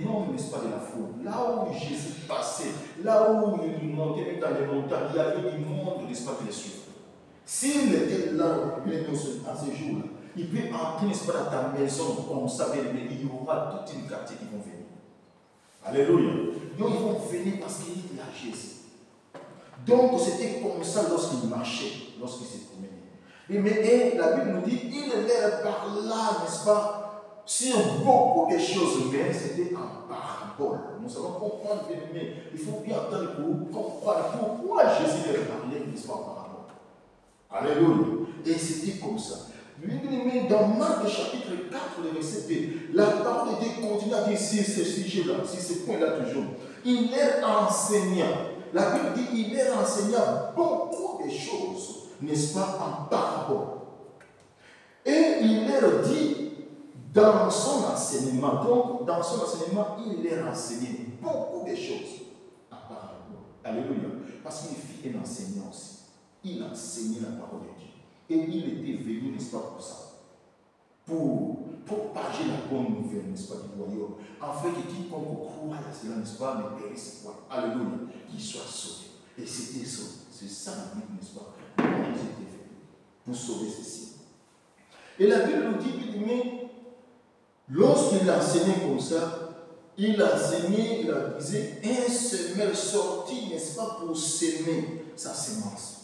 Non, n'est-ce pas, de la foule. Là où Jésus passait, là où il montait dans les montagnes, il y avait du monde, n'est-ce pas, qui les suivait. S'il était là, à ce jour-là, il peut entrer, n'est-ce pas, dans ta maison, comme ça, mais il y aura toute une quartier qui vont venir. Alléluia. Donc ils vont venir parce qu'il est là, Jésus. Donc c'était comme ça lorsqu'il marchait, lorsqu'il se promenait. Mais la Bible nous dit, il leur parla, n'est-ce pas, sur beaucoup de choses, mais c'était en parabole. Nous allons comprendre, mais il faut bien entendre pour comprendre pourquoi Jésus leur parlait, n'est-ce pas, en parabole. Alléluia. Et c'était comme ça. Dans Marc chapitre 4, le verset 2, la parole de Dieu continue à dire sur ce sujet-là, sur ce point-là toujours. Il leur enseigna. La Bible dit il leur enseigna beaucoup de choses, n'est-ce pas, en parabole. Et il leur dit, dans son enseignement, donc dans son enseignement, il leur enseignait beaucoup de choses en parabole. Alléluia. Parce qu'il fit un enseignant aussi. Il enseignait la parole de Dieu. Et il était venu, n'est-ce pas, pour ça. Pour propager la bonne nouvelle, n'est-ce pas, du royaume. Afin que quiconque croit à cela, n'est-ce pas, ne périsse point. Alléluia. Qu'il soit sauvé. Et c'était ça. C'est ça la Bible, n'est-ce pas? Comment ils étaient venus pour sauver ceci. Et la Bible nous dit, mais lorsqu'il enseignait comme ça, il enseignait, il disait, un semeur sorti, n'est-ce pas, pour s'aimer sa semence.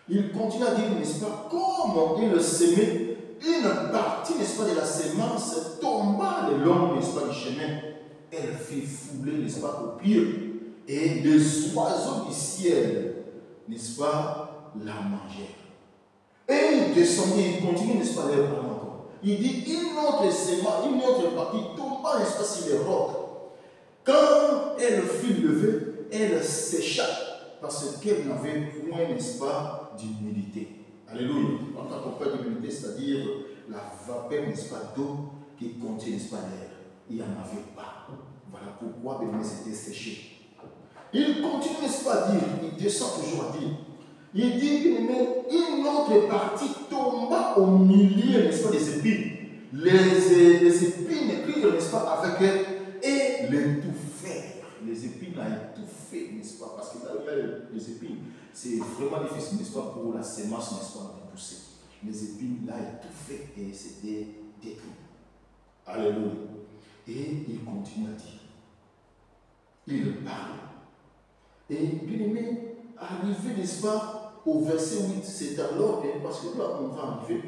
Il continue à dire, n'est-ce pas, comment il semait, une partie, n'est-ce pas, de la semence tomba le long, n'est-ce pas, du chemin. Elle fit fouler, n'est-ce pas, au pied. Et les oiseaux du ciel, n'est-ce pas, la mangèrent. Et il descendait, il continue, n'est-ce pas, leur parler encore. Il dit, une autre semence, une autre partie tomba, n'est-ce pas, sur les rocs. Quand elle fut levée, elle sécha, parce qu'elle n'avait point, n'est-ce pas, d'humidité. Alléluia. Quand on parle d'humidité, c'est-à-dire la vapeur, n'est-ce pas, d'eau qui contient, n'est-ce pas, l'air. Il n'y en avait pas. Voilà pourquoi Bénin s'était séché. Il continue, n'est-ce pas, à dire, il descend toujours à dire, il dit, mais une autre partie tomba au milieu, n'est-ce pas, des épines. Les épines prirent, n'est-ce pas, avec elle et l'étouffèrent. Les épines l'ont étouffé, n'est-ce pas, parce que là, il y a les épines. C'est vraiment difficile, n'est-ce pas, pour la semence, n'est-ce pas, de pousser. Les épines l'ont étouffé et c'était détruit. Alléluia. Et il continue à dire. Il parle. Et bien aimé, arrivé, n'est-ce pas, au verset 8, c'est alors, parce que là, on va arriver,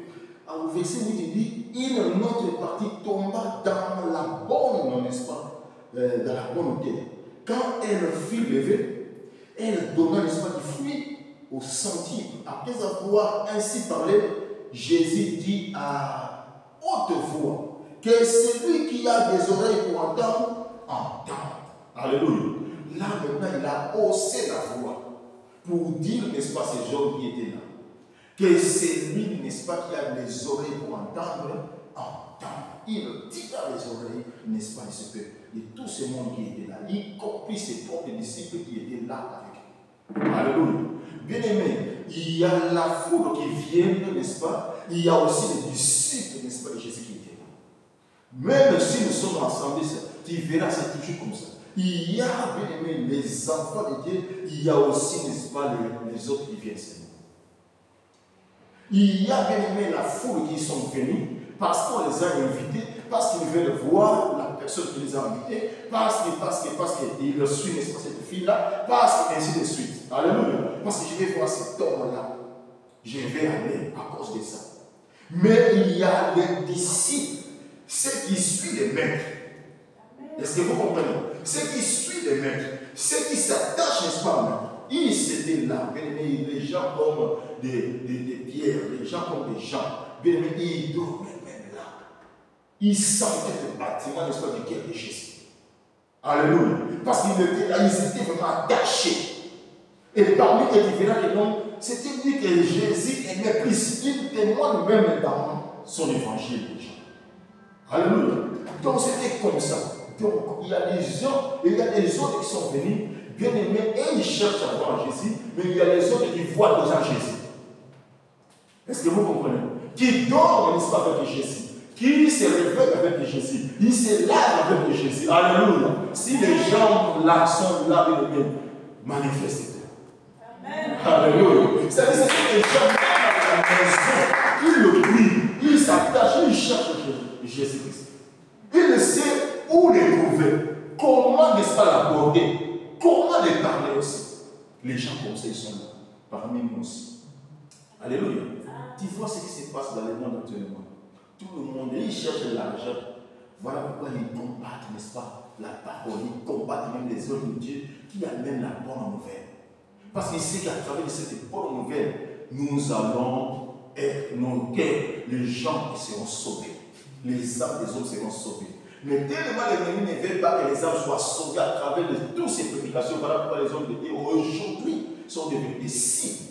au verset 8, il dit, une autre partie tomba dans la bonne, n'est-ce pas, dans la bonne terre. Quand elle fut levée, elle donna, n'est-ce pas, du fruit au centime. Après avoir ainsi parlé, Jésus dit à haute voix que celui qui a des oreilles pour entendre, entende. Alléluia. Là maintenant, il a haussé la voix pour dire, n'est-ce pas, ces gens qui étaient là, que celui, n'est-ce pas, qui a les oreilles pour entendre, entend. Il tira les oreilles, n'est-ce pas, de tout ce monde qui était là, y compris ses propres disciples qui étaient là avec lui. Alléluia. Bien aimé, il y a la foule qui vient, n'est-ce pas, il y a aussi les disciples, n'est-ce pas, de Jésus qui étaient là. Même si nous sommes ensemble, tu verras, c'est toujours comme ça. Il y a, bien aimé, les enfants de Dieu, il y a aussi, n'est-ce pas, les autres qui viennent seulement. Il y a, bien aimé, la foule qui sont venus parce qu'on les a invités, parce qu'ils veulent voir la personne qui les a invités, parce qu'ils suivent, n'est-ce pas, cette fille-là, parce qu'ainsi de suite. Alléluia. Parce que je vais voir cet homme-là. Je vais aller à cause de ça. Mais il y a les disciples, ceux qui suivent les maîtres. Est-ce que vous comprenez? Ceux qui suivent les maîtres, ceux qui s'attachent, n'est-ce pas, aux maîtres. Ils étaient là, les gens comme des pierres, les gens comme des gens. Ils dormaient même là. Ils sentaient le bâtiment, n'est-ce pas, du cœur de Jésus. Alléluia. Parce qu'ils étaient là, ils étaient vraiment attachés. Et parmi eux, il verra que non, c'était lui que Jésus aimait plus. Il témoigne même dans son évangile déjà. Alléluia. Donc c'était comme ça. Donc il y a des gens, et il y a des autres qui sont venus, bien aimés, et ils cherchent à voir Jésus, mais il y a les autres qui voient déjà Jésus. Est-ce que vous comprenez? Qui dorment, n'est-ce pas, avec Jésus. qui se réveille avec Jésus, il se lave avec Jésus. Alléluia. Si les gens là sont là avec eux, manifestez-vous. Alléluia. C'est-à-dire que les gens à la maison, ils le prient, ils s'attachent, ils cherchent Jésus-Christ. Ils ne savent où les trouver, comment n'est-ce pas l'aborder, comment les parler aussi. Les gens comme ça, ils sont là, parmi nous aussi. Alléluia. Tu vois ce qui se passe dans le monde actuellement. Tout le monde, ils cherchent l'argent. Voilà pourquoi ils combattent, n'est-ce pas, la parole. Ils combattent même les œuvres de Dieu qui amènent la bonne nouvelle. Parce qu'ils savent qu'à travers cette bonne nouvelle, nous allons être nos cœurs, les gens qui seront sauvés. Les âmes des hommes seront sauvées. Mais tellement l'ennemi ne veut pas que les âmes soient sauvées à travers de toutes ces prédications. Voilà pourquoi les hommes de Dieu aujourd'hui sont devenus des cibles.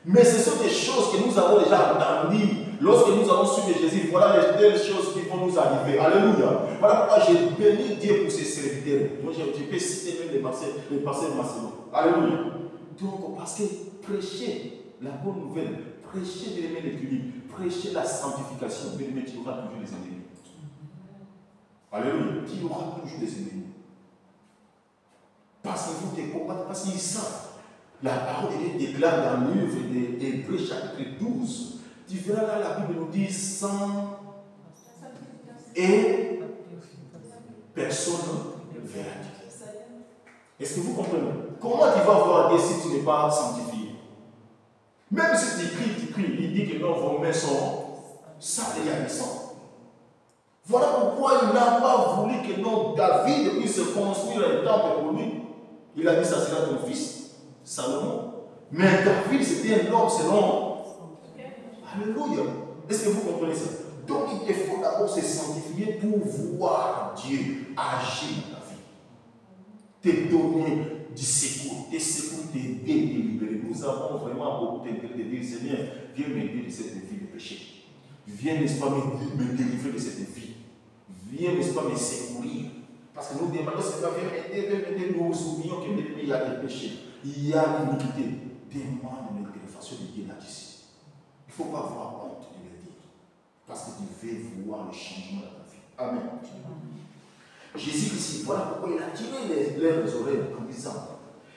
Mais ce sont des choses que nous avons déjà entendues. Lorsque nous avons suivi Jésus, voilà les telles choses qui vont nous arriver. Alléluia. Voilà pourquoi j'ai béni Dieu pour ses serviteurs. Moi, je peux citer même les passés de Macédoine. Alléluia. Donc, parce que prêcher la bonne nouvelle, prêcher l'équilibre, prêcher la sanctification, mais tu auras toujours des ennemis. Alléluia. Tu auras toujours des ennemis. Parce qu'il faut te combattre, parce qu'ils savent. La parole de Dieu déclare dans le livre d'Hébreux chapitre 12. Tu verras là, la Bible nous dit sans et personne ne verra Dieu. Est-ce que vous comprenez? Comment tu vas voir Dieu si tu n'es pas sanctifié? Même si tu cries, il dit que non, vos mains sont sales et agressantes. Voilà pourquoi il n'a pas voulu que non, David puisse construire un temple pour lui. Il a dit ça sera ton fils. Salomon. Mais David, c'était un homme selon. Alléluia. Est-ce que vous comprenez ça? Donc, il faut d'abord se sanctifier pour voir Dieu agir dans ta vie. Te donner du secours, t'aider, te libérer. Nous avons vraiment beaucoup d'intérêt de dire Seigneur, viens m'aider de cette vie de péché. Viens, n'est-ce pas, me délivrer de cette vie. Viens, n'est-ce pas, me secourir. Parce que nous demandons, Seigneur, viens m'aider, nous oublions qu'il y a des péchés. Il y a l'iniquité. Demande de façon de Dieu là-dessus. Il ne faut pas avoir honte de le dire. Parce que tu veux voir le changement dans ta vie. Amen. Jésus ici, voilà pourquoi il a tiré les oreilles en disant.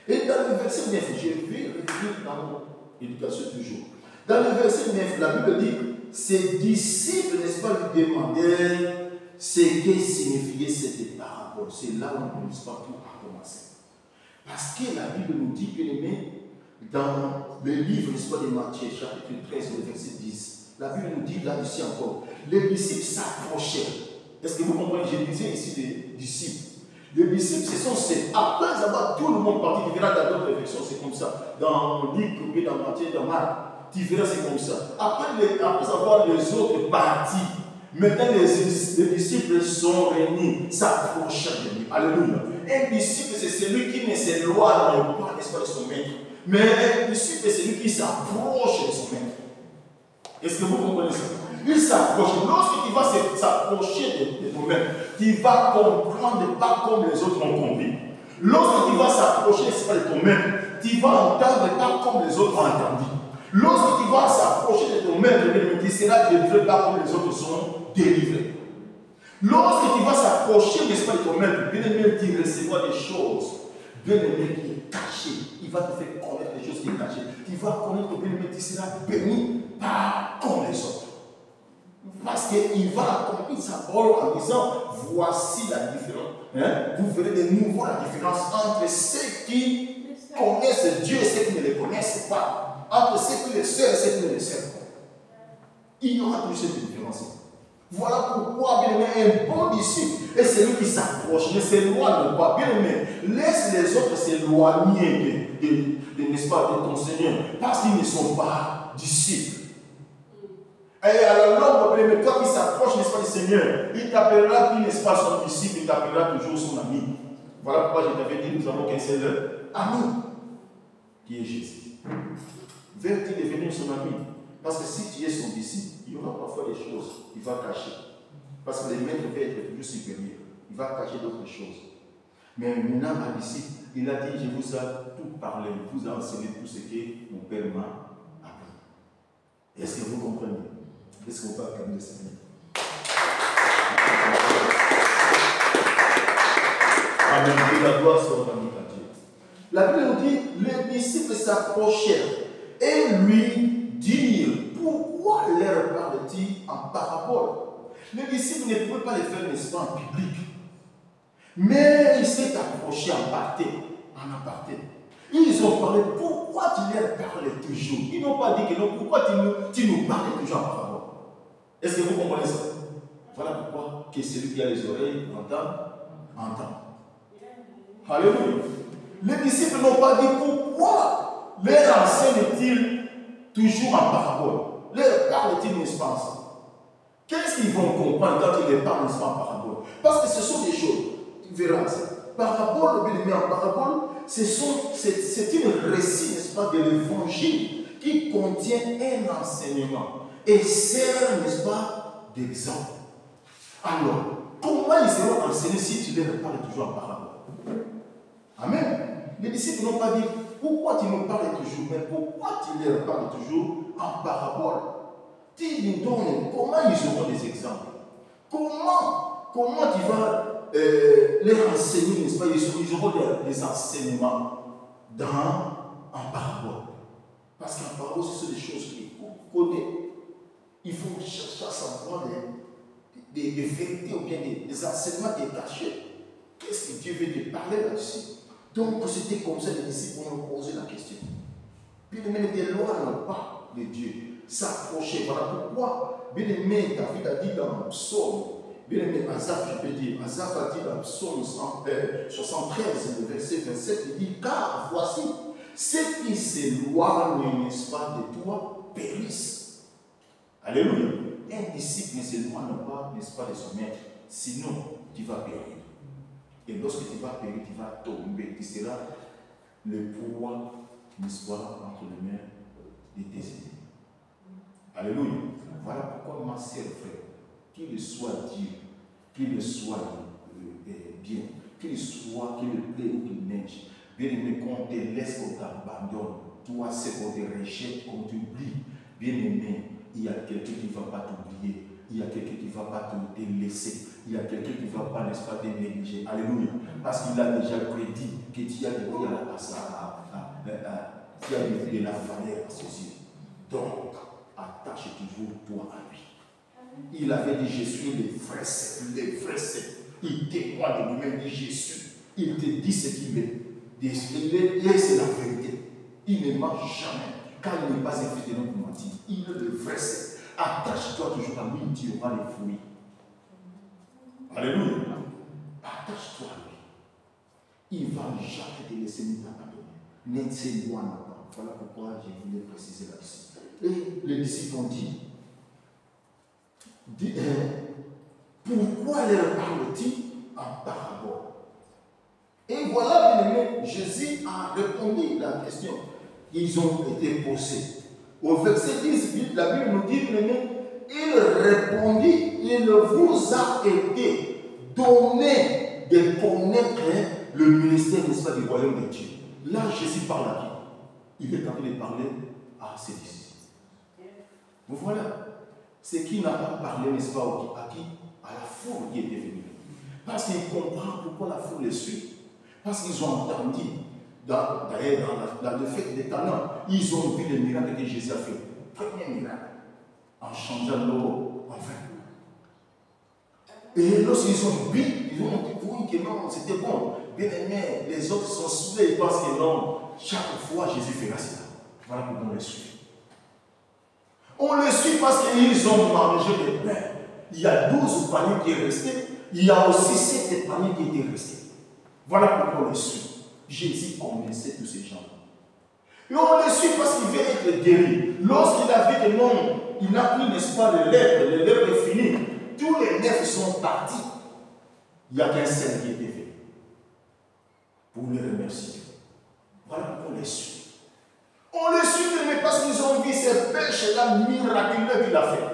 Et dans le verset 9, je vais revenir dans mon éducation toujours. Dans le verset 9, la Bible dit ses disciples, n'est-ce pas, lui demandaient ce que signifiait cette parabole. C'est là où on ne peut pas tout commencer. Parce que la Bible nous dit, bien aimé, dans le livre, n'est-ce pas, de Matthieu, chapitre 13, le verset 10, la Bible nous dit là-dessus encore, les disciples s'approchaient. Est-ce que vous comprenez? Je disais ici des disciples. Les disciples, ce sont ceux, après avoir tout le monde parti, tu verras dans d'autres versions, c'est comme ça. Dans Luc, dans Matthieu, dans Marc, tu verras, c'est comme ça. Après avoir les autres partis, maintenant les disciples sont réunis, s'approchent de lui. Alléluia. Un disciple, c'est celui qui ne s'éloigne pas, n'est-ce pas, de son maître. Mais un disciple, c'est celui qui s'approche de son maître. Est-ce que vous comprenez ça? Il s'approche. Lorsque tu vas s'approcher de ton maître, tu vas comprendre pas comme les autres ont compris. Lorsque tu vas s'approcher, n'est-ce pas, de ton maître, tu vas entendre pas comme les autres ont entendu. Lorsque tu vas s'approcher de ton maître, tu seras délivré pas comme les autres sont délivrés. Lorsque tu vas s'approcher, n'est-ce pas, de ton maître, bien aimé, tu recevras des choses, bien aimé, qui est caché. Il va te faire connaître des choses qui sont cachées. Tu vas connaître, bien aimé, tu seras béni pas comme les autres. Parce qu'il va accomplir sa parole en disant, voici la différence. Vous verrez de nouveau la différence entre ceux qui connaissent Dieu et ceux qui ne le connaissent pas. Entre ceux qui le servent et ceux qui ne le servent pas. Il y aura toujours cette différence. Voilà pourquoi, bien aimé, un bon disciple est celui qui s'approche, ne s'éloigne pas. Bien aimé, laisse les autres s'éloigner n'est-ce pas, de ton Seigneur, parce qu'ils ne sont pas disciples. Et à la longue, bien aimé, toi qui s'approche, n'est-ce pas, du Seigneur, il t'appellera plus, n'est-ce pas, son disciple, il t'appellera toujours son ami. Voilà pourquoi je t'avais dit, nous avons qu'un seul ami, qui est Jésus. Veux-tu devenir son ami? Parce que si tu es son disciple, il y aura parfois des choses qu'il va cacher. Parce que le maître va être toujours supérieur. Il va cacher d'autres choses. Mais maintenant, un disciple, il a dit, je vous ai tout parlé, je vous ai enseigné tout ce que mon Père m'a appris. Est-ce que vous comprenez? Est-ce qu'on peut acclamer le Seigneur? Amen. Que la gloire soit rendue à Dieu. La Bible nous dit, les disciples s'approchèrent et lui dirent, pourquoi leur parle-t-il en parabole? Les disciples ne pouvaient pas les faire, n'est-ce pas, en public. Mais il s'est approché en aparté. Ils ont parlé, pourquoi tu leur parles toujours? Ils n'ont pas dit que non, pourquoi tu nous parles toujours en parabole? Est-ce que vous comprenez ça? Voilà pourquoi que celui qui a les oreilles entend. Alléluia. Les disciples n'ont pas dit pourquoi leur enseigne-t-il toujours en parabole? Leur parle-t-il, n'est-ce pas, ensemble? Qu'est-ce qu'ils vont comprendre quand ils les parlent, n'est-ce pas, en parabole? Parce que ce sont des choses, tu verras ça. Parabole, bien aimé, en parabole, c'est une récit, n'est-ce pas, de l'évangile qui contient un enseignement et sert, n'est-ce pas, d'exemple. Alors, comment ils seront enseignés si tu leur parles toujours en parabole? Amen. Les disciples n'ont pas dit pourquoi tu nous parles toujours, mais pourquoi tu leur parles toujours en parabole? Tu nous donnes comment ils auront des exemples. Comment tu vas leur enseigner, n'est-ce pas? Ils auront des enseignements en parabole. Parce qu'en parabole, ce sont des choses qu'on connaît. Il faut chercher à savoir des vérités ou bien des enseignements qui sont cachés. Qu'est-ce que Dieu veut te parler là-dessus? Donc, c'était comme ça, les disciples ont posé la question. Puis, les mêmes étaient loin pas de Dieu, s'approcher. Voilà pourquoi, bien aimé, David a dit dans le psaume, bien aimé, Asaph, je peux dire, Asaph a dit dans le psaume 73, le verset 27, il dit, car voici, ceux qui s'éloignent, n'est-ce pas, de toi, périssent. Alléluia. Un disciple ne s'éloigne pas, n'est-ce pas, de son maître, sinon tu vas périr. Et lorsque tu vas périr, tu vas tomber. Tu seras le poids, n'est-ce pas, entre les mains de tes ennemis. Alléluia. Voilà pourquoi, ma sœur, frère, qu'il soit Dieu, qu'il soit bien, qu'il soit, qu'il plaît ou qu'il neige, bien aimé, qu'on te laisse, qu'on t'abandonne, toi, c'est qu'on te rejette, qu'on t'oublie, bien aimé, il y a quelqu'un qui ne va pas t'oublier. Il y a quelqu'un qui ne va pas te laisser. Il y a quelqu'un qui ne va pas, n'est-ce pas, te négliger. Alléluia. Parce qu'il a déjà prédit que tu as de la valeur à ses yeux. Donc, attache toujours toi à lui. Il avait dit, je suis le vrai Seigneur. Il témoigne de lui-même, dit Jésus. Il te dit ce qu'il est. Et c'est la vérité. Il ne ment jamais. Car il n'est pas un fils de l'homme pour mentir. Il est le vrai Seigneur. Attache-toi toujours à lui, tu auras les fruits. Alléluia. Attache-toi à lui. Il ne va jamais te laisser ni t'abandonner. Ne s'éloigne pas. Voilà pourquoi je voulais préciser là-dessus. Et les disciples ont dit, pourquoi leur parle-t-il en parabole? Et voilà, bien aimé, Jésus a répondu à la question qu'ils ont été posés. Au verset 10, la Bible nous dit, il répondit, il vous a été donné de connaître le ministère, n'est-ce pas, du royaume de Dieu. Là, Jésus parle à qui? Il est en train de parler à ses disciples. Vous voilà. C'est qui n'a pas parlé, n'est-ce pas, à qui? À la foule qui était venue. Parce qu'il comprend pourquoi la foule les suit. Parce qu'ils ont entendu. D'ailleurs, dans le fait des talents, ils ont vu les miracles que Jésus a fait. Premier miracle, en changeant l'eau en vin. Et lorsqu'ils ont bu, ils ont dit oui, que non, c'était bon. Bien aimé, les autres sont saoulés, ils pensent que non. Chaque fois, Jésus fera cela. Voilà pourquoi on les suit. On les suit parce qu'ils ont mangé le pain. Il y a 12 paniers qui sont restés. Il y a aussi 7 paniers qui étaient restés. Voilà pourquoi on les suit. Jésus connaissait tous ces gens. Et on les suit parce qu'il veut être guéri. Lorsqu'il a vu que non, il n'a plus, n'est-ce pas, de lèvres, les lèvres est fini. Tous les nerfs sont partis. Il n'y a qu'un seul qui était fait. Pour le remercier. Voilà pourquoi on les suit. On les suit, mais parce qu'ils ont vu ces pêches-là miraculeux qu'il a fait.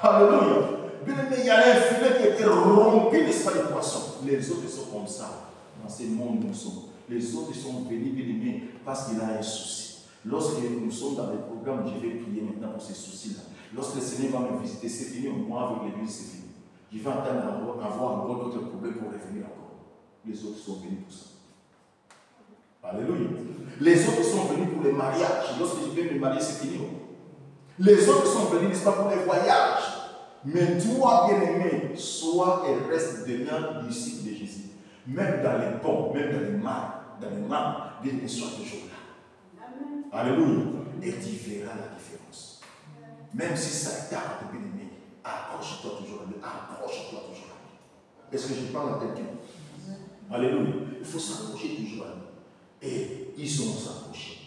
Alléluia. Bien aimé, il y a un filet qui était rompu, n'est-ce pas, les poissons. Les autres sont comme ça. Dans ce monde, nous sommes. Les autres sont venus, bien aimés, parce qu'il a un souci. Lorsque nous sommes dans les programmes, je vais prier maintenant pour ces soucis-là. Lorsque le Seigneur va me visiter, c'est fini, moi avec l'église, c'est fini. Je vais attendre avoir encore d'autres problèmes pour revenir encore. Les autres sont venus pour ça. Alléluia. Les autres sont venus pour les mariages. Lorsque je vais me marier, c'est fini. Les autres sont venus, n'est-ce pas, pour les voyages. Mais toi, bien-aimé, sois et reste demeure disciple de Jésus. Même dans les bons, même dans les mal, bien-aimé, sois toujours là. Amen. Alléluia. Et tu verras la différence. Même si ça tarde, bien-aimé, approche-toi toujours à lui. Approche-toi toujours à lui. Est-ce que je parle à quelqu'un? Alléluia. Il faut s'approcher toujours à lui. Et ils sont s'approchés.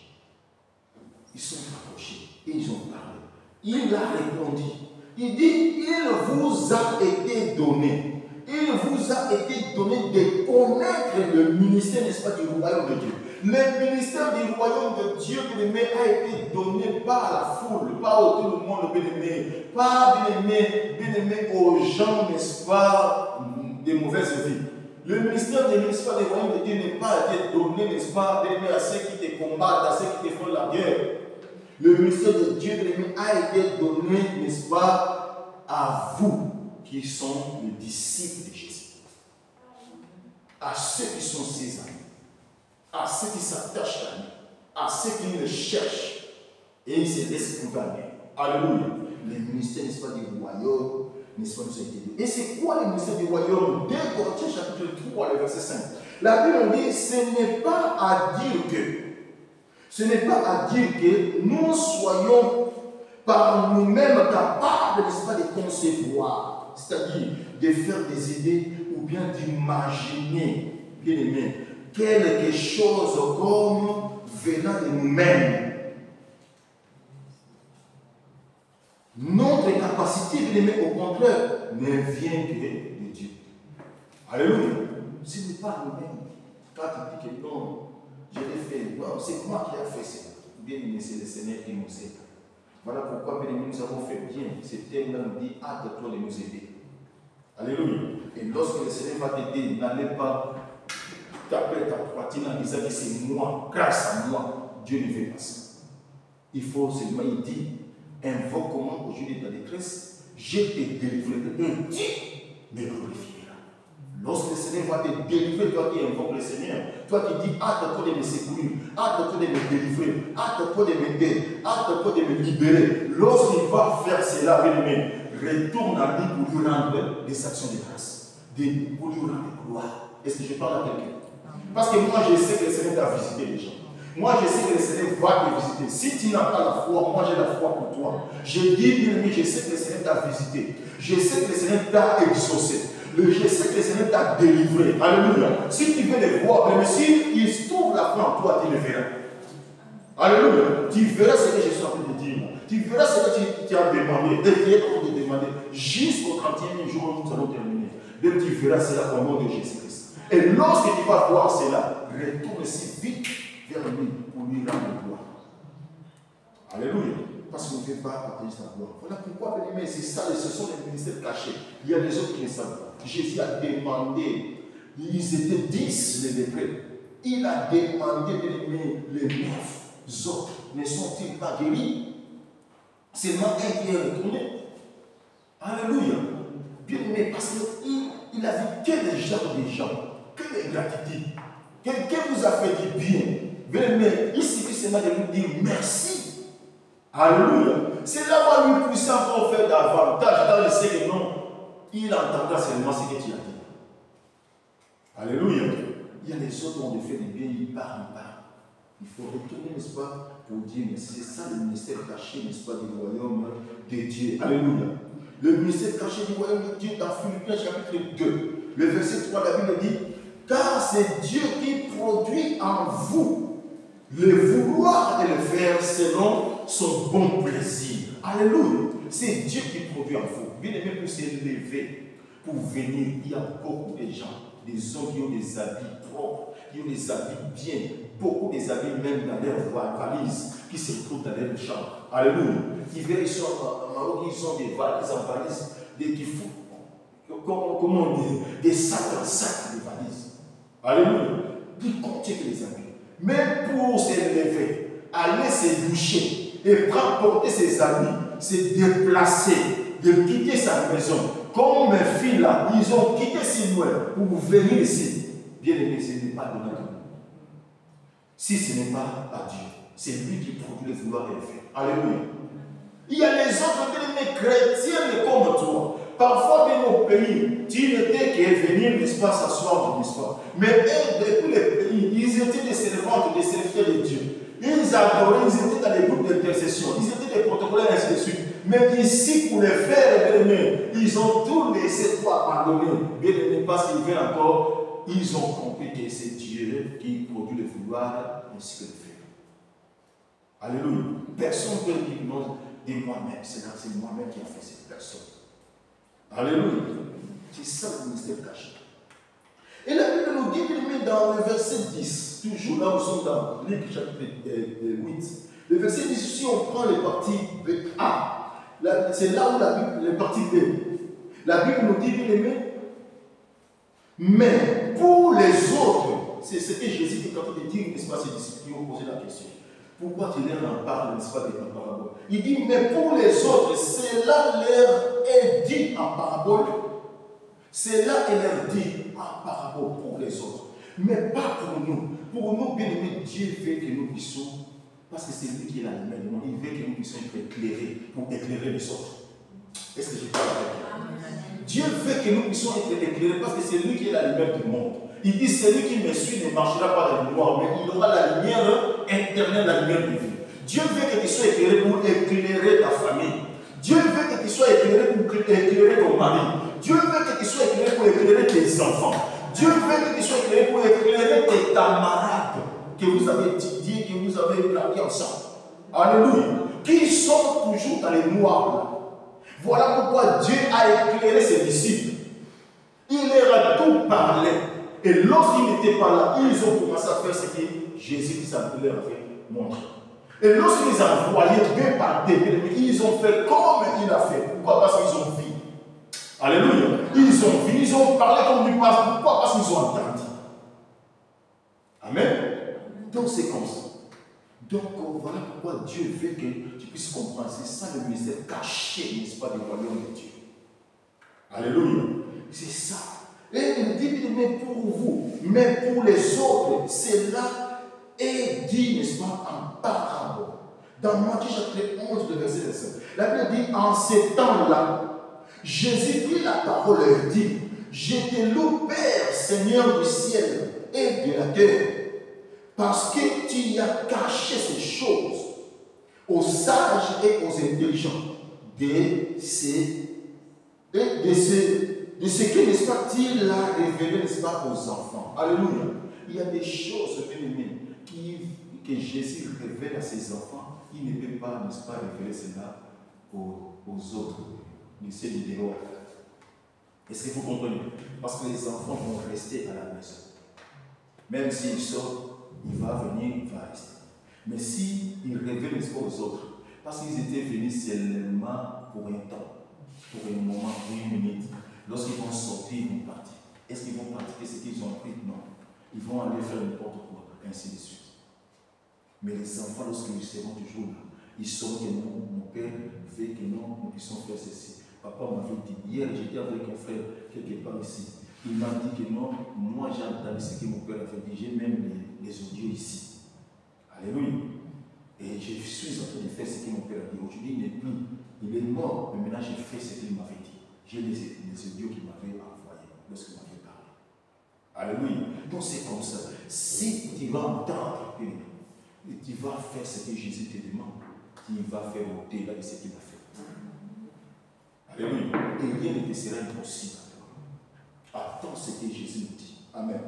Ils sont approchés. Et ils ont parlé. Il a répondu. Il dit, il vous a été donné. Il vous a été donné de connaître le ministère, n'est-ce pas, du royaume de Dieu. Le ministère du royaume de Dieu, bien-aimé, a été donné pas à la foule, pas à tout le monde, bien-aimé, pas, bien-aimé, aux gens, n'est-ce pas, des mauvaises vies. Le ministère du royaume de Dieu n'est pas été donné, n'est-ce pas, bien-aimé, à ceux qui te combattent, à ceux qui te font la guerre. Le ministère de Dieu, bien-aimé, a été donné, n'est-ce pas, à vous qui sont les disciples de Jésus. À ceux qui sont ses amis. À ceux qui s'attachent à lui, à ceux qui le cherchent, et ils se laissent gouverner. Alléluia. Le ministère, n'est-ce pas, du royaume, n'est-ce pas, nous a été donné. Et c'est quoi le ministère du royaume? 2 Corinthiens chapitre 3, le verset 5. La Bible dit, ce n'est pas à dire que nous soyons par nous-mêmes capables, n'est-ce pas, de concevoir, c'est-à-dire de faire des idées ou bien d'imaginer, bien aimé, quelque chose comme venant de nous-mêmes. Notre capacité, bien aimé, au contraire, ne vient que de Dieu. Alléluia. Ce n'est pas nous-mêmes. Quand tu dis que non, je l'ai fait, non, c'est moi qui ai fait ça. Bien aimé, c'est le Seigneur qui nous aide. Voilà pourquoi, bien aimé, nous avons fait bien. C'est terme nous dit, hâte-toi de nous aider. Alléluia. Et lorsque le Seigneur va t'aider, n'allez pas taper ta poitrine en disant que c'est moi, grâce à moi, Dieu ne fait pas ça. Il faut seulement, il dit, invoque-moi aujourd'hui de ta détresse, je te délivrerai et Dieu me glorifiera. Lorsque le Seigneur va te délivrer, toi qui invoques le Seigneur, toi qui dis, hâte-toi de me secourir, hâte-toi de me délivrer, hâte-toi de m'aider, hâte-toi de me libérer. Lorsqu'il va faire cela, bien-aimé, retourne à lui pour lui rendre des actions de grâce, pour lui rendre gloire. Est-ce que je parle à quelqu'un? Parce que moi, je sais que le Seigneur t'a visité les gens. Moi, je sais que le Seigneur va te visiter. Si tu n'as pas la foi, moi j'ai la foi pour toi. Je dis, bien aimé, je sais que le Seigneur t'a visité. Je sais que le Seigneur t'a exaucé. Je sais que le Seigneur t'a délivré. Alléluia. Si tu veux le voir, même si il se trouve la foi en toi, tu le verras. Alléluia. Tu verras ce que je suis en train de dire. Tu verras ce que tu as demandé. Et tu es en train de demander. Jusqu'au 31e jour, nous allons terminer. Donc tu verras cela au nom de Jésus-Christ. Et lorsque tu vas voir cela, retourne si vite vers lui pour lui rendre gloire. Alléluia. Parce qu'on ne fait pas partager sa gloire. Voilà pourquoi, bien aimé, c'est ça, ce sont les ministères cachés. Il y a des autres qui ne savent pas. Jésus a demandé, ils étaient 10 les lépreux. Il a demandé, bien aimé, les 9 autres ne sont-ils pas guéris? Seulement un qui est retourné. Alléluia. Bien aimé, parce qu'il a vu quel genre de gens, quelle ingratitude. Quelqu'un vous a fait du bien. Bien aimé, il suffit seulement de lui dire merci. Alléluia. Cela va lui pousser encore faire davantage dans le sait que non, il entendra seulement ce que tu as dit. Alléluia. Il y a les autres qui ont fait du bien, ils parlent. Il faut retourner, n'est-ce pas, pour dire, mais c'est ça le ministère caché, n'est-ce pas, du royaume de Dieu. Alléluia. Le ministère caché du royaume de Dieu dans Philippiens chapitre 2, le verset 3, la Bible dit, car c'est Dieu qui produit en vous le vouloir et le faire selon son bon plaisir. Alléluia. C'est Dieu qui produit en vous. Bien aimé, pour s'élever, pour venir, il y a beaucoup de gens, des hommes qui ont des habits propres, qui ont des habits bien, beaucoup des habits même dans leurs valises, qui se trouvent dans leur chambre. Alléluia. Ils sont en Maroc, ils ont des valises en valises, qui font, comment des sacs en sacs de valises. Alléluia. Ils contiennent les habits. Même pour s'élever, aller se doucher et porter ses habits, se déplacer, de quitter sa maison. Comme mes filles là, ils ont quitté si loin pour venir ici. bien aimé, ce n'est pas donné à nous. Si ce n'est pas à Dieu, c'est lui qui produit le vouloir et le faire. Alléluia. Il y a les autres bien-aimés chrétiens comme toi. Parfois, dans nos pays, tu n'étais qu'à venir, n'est-ce pas, s'asseoir, n'est-ce pas. Mais eux, de tous les pays, ils étaient des servantes, des serviteurs de Dieu. Ils adoraient, ils étaient dans les groupes d'intercession, ils étaient des protocolaires, ainsi de suite. Mais ici, pour les faire, bien-aimés, ils ont tout laissé tout abandonner. Bien-aimés, parce qu'ils veulent encore, ils ont compris que c'est Dieu qui produit le vouloir ainsi que le faire. Alléluia. Personne ne peut dire non de moi-même. C'est moi-même qui a fait cette personne. Alléluia. C'est ça le mystère caché. Et la Bible nous dit, dans le verset 10, toujours là où nous sommes dans Luc chapitre 8, le verset 10, si on prend les parties A, c'est là où la Bible, les parties B, la Bible nous dit, bien aimé, mais pour les autres, c'est ce que Jésus dit quand il dit, n'est-ce pas, ses disciples qui ont posé la question. Pourquoi tu leur en parles, n'est-ce pas, des paraboles? Il dit, mais pour les autres, cela leur est dit en parabole. Cela est leur dit en parabole pour les autres. Mais pas pour nous. Pour nous, bien aimés, Dieu veut que nous puissions, parce que c'est lui qui est la lumière du monde, il veut que nous puissions être éclairés pour éclairer les autres. Est-ce que je parle avec vous? Dieu veut que nous puissions être éclairés parce que c'est lui qui est la lumière du monde. Il dit, celui qui me suit ne marchera pas dans le noir, mais il aura la lumière éternelle, la lumière divine. Dieu veut que tu sois éclairé pour éclairer ta famille. Dieu veut que tu sois éclairé pour éclairer ton mari. Dieu veut que tu sois éclairé pour éclairer tes enfants. Dieu veut que tu sois éclairé pour éclairer tes camarades que vous avez étudiés, que vous avez éclairés ensemble. Alléluia. Qui sont toujours dans les noirs. Voilà pourquoi Dieu a éclairé ses disciples. Il leur a tout parlé. Et lorsqu'ils n'étaient pas là, ils ont commencé à faire ce que Jésus leur avait montré. Et lorsqu'il les a envoyés deux par deux, ils ont fait comme il a fait. Pourquoi? Parce qu'ils ont vu. Alléluia. Ils ont vu, ils ont parlé comme lui passe. Pourquoi? Parce qu'ils ont entendu. Amen. Donc c'est comme ça. Donc voilà pourquoi Dieu veut que tu puisses comprendre. C'est ça le mystère caché, n'est-ce pas, du royaume de Dieu. Alléluia. C'est ça. Et il dit, mais pour vous, mais pour les autres, cela est dit, n'est-ce pas, en parabole. Dans Matthieu chapitre 11, le verset 7. La Bible dit, en ces temps-là, Jésus prit la parole et dit, je te loue, Père, Seigneur du ciel et de la terre, parce que tu as caché ces choses aux sages et aux intelligents de ce que, n'est-ce pas, il a révélé, n'est-ce pas, aux enfants. Alléluia. Il y a des choses, bien aimées, que Jésus révèle à ses enfants. Il ne peut pas, n'est-ce pas, révéler cela aux autres. Laissez les dehors. Est-ce que vous comprenez? Parce que les enfants vont rester à la maison. Même s'ils sortent, il va venir, il va rester. Mais s'ils révèlent, n'est-ce pas, aux autres, parce qu'ils étaient venus seulement pour un temps, pour un moment, pour une minute. Lorsqu'ils vont sortir, ils vont partir. Est-ce qu'ils vont pratiquer ce qu'ils ont appris? Non. Ils vont aller faire n'importe quoi, ainsi de suite. Mais les enfants, lorsqu'ils seront toujours là, ils sauront que non, mon père veut que non, nous puissions faire ceci. Papa m'avait dit, hier j'étais avec un frère quelque part ici. Il m'a dit que non, moi j'ai entendu ce que mon père avait dit, j'ai même les audios ici. Alléluia. Et je suis en train de faire ce que mon père a dit. Aujourd'hui il n'est plus, il est mort, mais maintenant j'ai fait ce qu'il m'avait dit. J'ai les audios qu'il m'avait envoyés lorsqu'il m'avait parlé. Alléluia. Donc c'est comme ça. Si tu vas entendre, et tu vas faire ce que Jésus te demande, tu vas faire au-delà de ce qu'il a fait. Alléluia. Et rien ne te sera impossible. Attends ce que Jésus nous dit. Amen.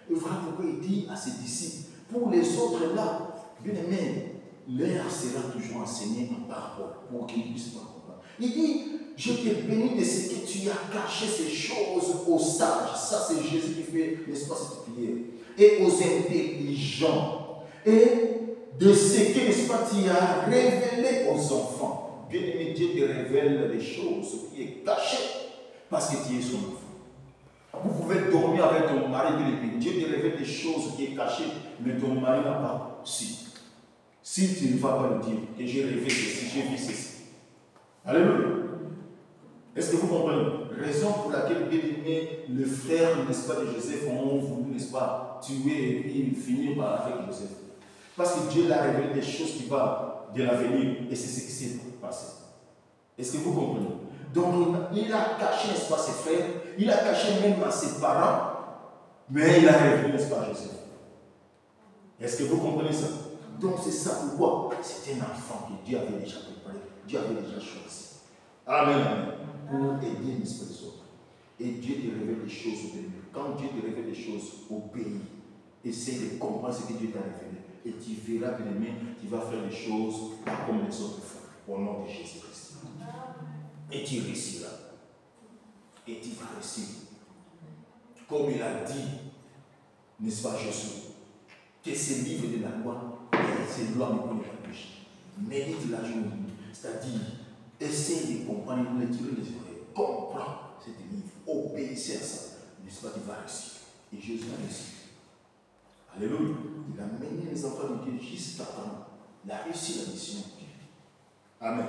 Et voilà pourquoi il dit à ses disciples, pour les autres là, bien aimés, l'air sera toujours enseigné en parabole pour qu'ils puissent pas comprendre. Il dit, je te bénis de ce que tu as caché ces choses aux sages. Ça c'est Jésus qui fait, n'est-ce pas, cette prière. Et aux intelligents. Et de ce que, n'est-ce pas, tu as révélé aux enfants. Bien aimé, Dieu te révèle des choses qui est cachées parce que tu es son enfant. Vous pouvez dormir avec ton mari, Dieu te révèle des choses qui est cachées, mais ton mari n'a pas. Si tu ne vas pas le dire, que j'ai rêvé ceci, j'ai vu ceci. Alléluia. Est-ce que vous comprenez? raison pour laquelle, bien aimé, le frère, n'est-ce pas, de Joseph ont voulu, n'est-ce pas, tuer et puis finir par avec Joseph. Parce que Dieu l'a révélé des choses qui vont de l'avenir et c'est ce qui s'est passé. Est-ce que vous comprenez? Donc il a caché, n'est-ce pas, ses frères, il a caché même à ses parents, mais il a révélé, n'est-ce pas, Joseph. Est-ce que vous comprenez ça? Donc c'est ça pourquoi c'était un enfant que Dieu avait déjà préparé, Dieu avait déjà choisi. Amen, amen. Pour aider, n'est-ce pas, les autres. Et Dieu te révèle des choses au béni. Quand Dieu te révèle des choses, obéis. Essaye de comprendre ce que Dieu t'a révélé. Et tu verras, bien aimé, tu vas faire des choses comme les autres font, au nom de Jésus-Christ. Et tu réussiras. Et tu vas réussir. Comme il a dit, n'est-ce pas, Jésus, que ces livres de la loi, ces lois ne connaissent pas le péché. Médite la journée. C'est-à-dire, essaye de comprendre, de tirer les oreilles. Comprends ces livres. Obéissez à ça. N'est-ce pas, tu vas réussir. Et Jésus a réussi. Alléluia. Il a mené les enfants de Dieu jusqu'à temps. Il a réussi la mission de Dieu. Amen.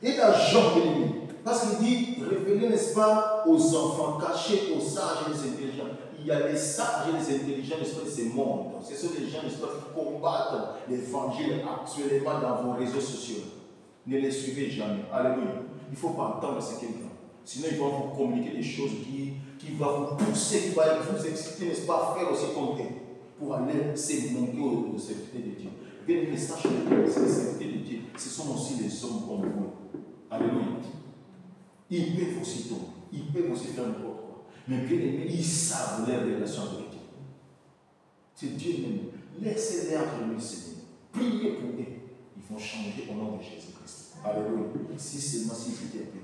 Et dans Jean béni, parce qu'il dit, révélez, n'est-ce pas, aux enfants, cachés aux sages et les intelligents. Il y a les sages et les intelligents, n'est-ce pas, de ce monde. Ce sont les gens, n'est-ce pas, qui combattent l'évangile actuellement dans vos réseaux sociaux. Ne les suivez jamais. Alléluia. Il ne faut pas entendre ce qu'ils font. Sinon, ils vont vous communiquer des choses qui vont vous pousser, qui vont vous exciter, n'est-ce pas, à faire aussi comme eux, pour aller se monter aux serviteurs de Dieu. Bien, les messages de ces serviteurs de Dieu, ce sont aussi les hommes comme vous. Alléluia. Ils peuvent aussi tomber, ils peuvent aussi faire n'importe quoi. Mais bien aimé, ils savent leur relation avec Dieu. C'est Dieu même. Laissez-les entre lui, Seigneur. Priez pour eux. Ils vont changer au nom de Jésus-Christ. Alléluia. Si seulement s'ils étaient appelés.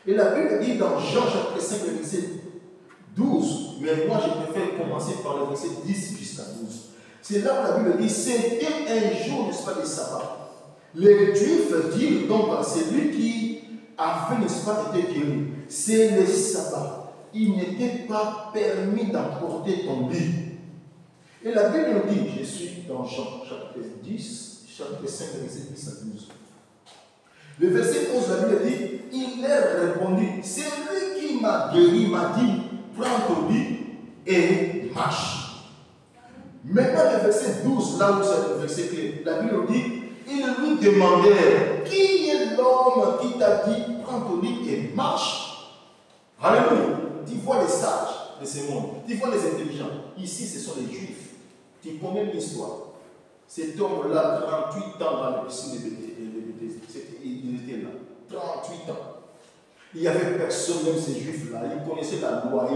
Et la Bible dit dans Jean chapitre 5, verset 12, mais moi je préfère commencer par le verset 10 jusqu'à 12. C'est là où la Bible dit, c'était un jour, n'est-ce pas, de sabbat. Les Juifs dirent donc à celui qui avait, n'est-ce pas, été guéri, c'est le sabbat. Il n'était pas permis d'emporter ton lit. Et la Bible nous dit, je suis dans Jean chapitre 10, chapitre 5, verset 10 à 12. Le verset 11, la Bible dit, il leur répondit, c'est lui qui m'a guéri, m'a dit, prends ton lit et marche. Maintenant, le verset 12, là où c'est le verset clé, la Bible dit, ils lui demandèrent, qui est l'homme qui t'a dit, prends ton lit et marche? Alléluia. Tu vois les sages de ce monde, tu vois les intelligents. Ici, ce sont les Juifs. Tu connais l'histoire. Cet homme-là, 38 ans dans la piscine de Bethesda, il était là. 38 ans. Il n'y avait personne, même ces Juifs-là. Ils connaissaient la loi,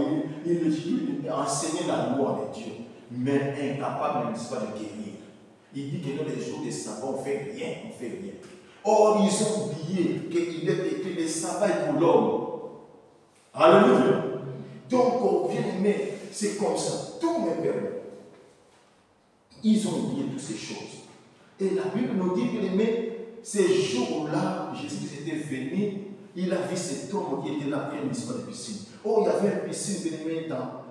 ils enseignaient la loi de Dieu, mais incapables, n'est-ce pas, de guérir. Il dit que dans les jours de sabbat, on ne fait rien, on ne fait rien. Or, ils ont oublié qu'il est écrit le sabbat est pour l'homme. Alléluia. Donc, bien aimé, c'est comme ça. Tout me permet. Ils ont oublié toutes ces choses. Et la Bible nous dit, bien aimé, ces jours-là, Jésus était venu, il a vu cet homme qui était là près de l'histoire de piscine. Oh, il y avait une piscine, bien aimé, dans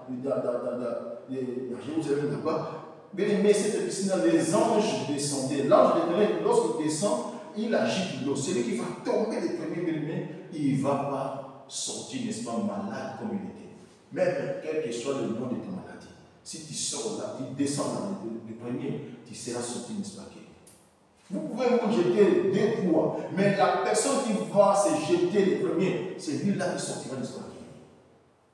Jérusalem là-bas. Bien aimé, cette piscine-là, les anges descendaient. L'ange de l'éternel, lorsqu'il descend, il agite l'eau. Celui qui va tomber les premiers, bien aimé, il ne va pas sortir, n'est-ce pas, malade comme il était. Même quel que soit le nom de ta maladie. Si tu sors là, tu descends dans le premier, tu seras sorti, n'est-ce pas? Vous pouvez vous jeter deux poids, mais la personne qui va se jeter le premier, c'est lui-là qui sortira, n'est-ce pas?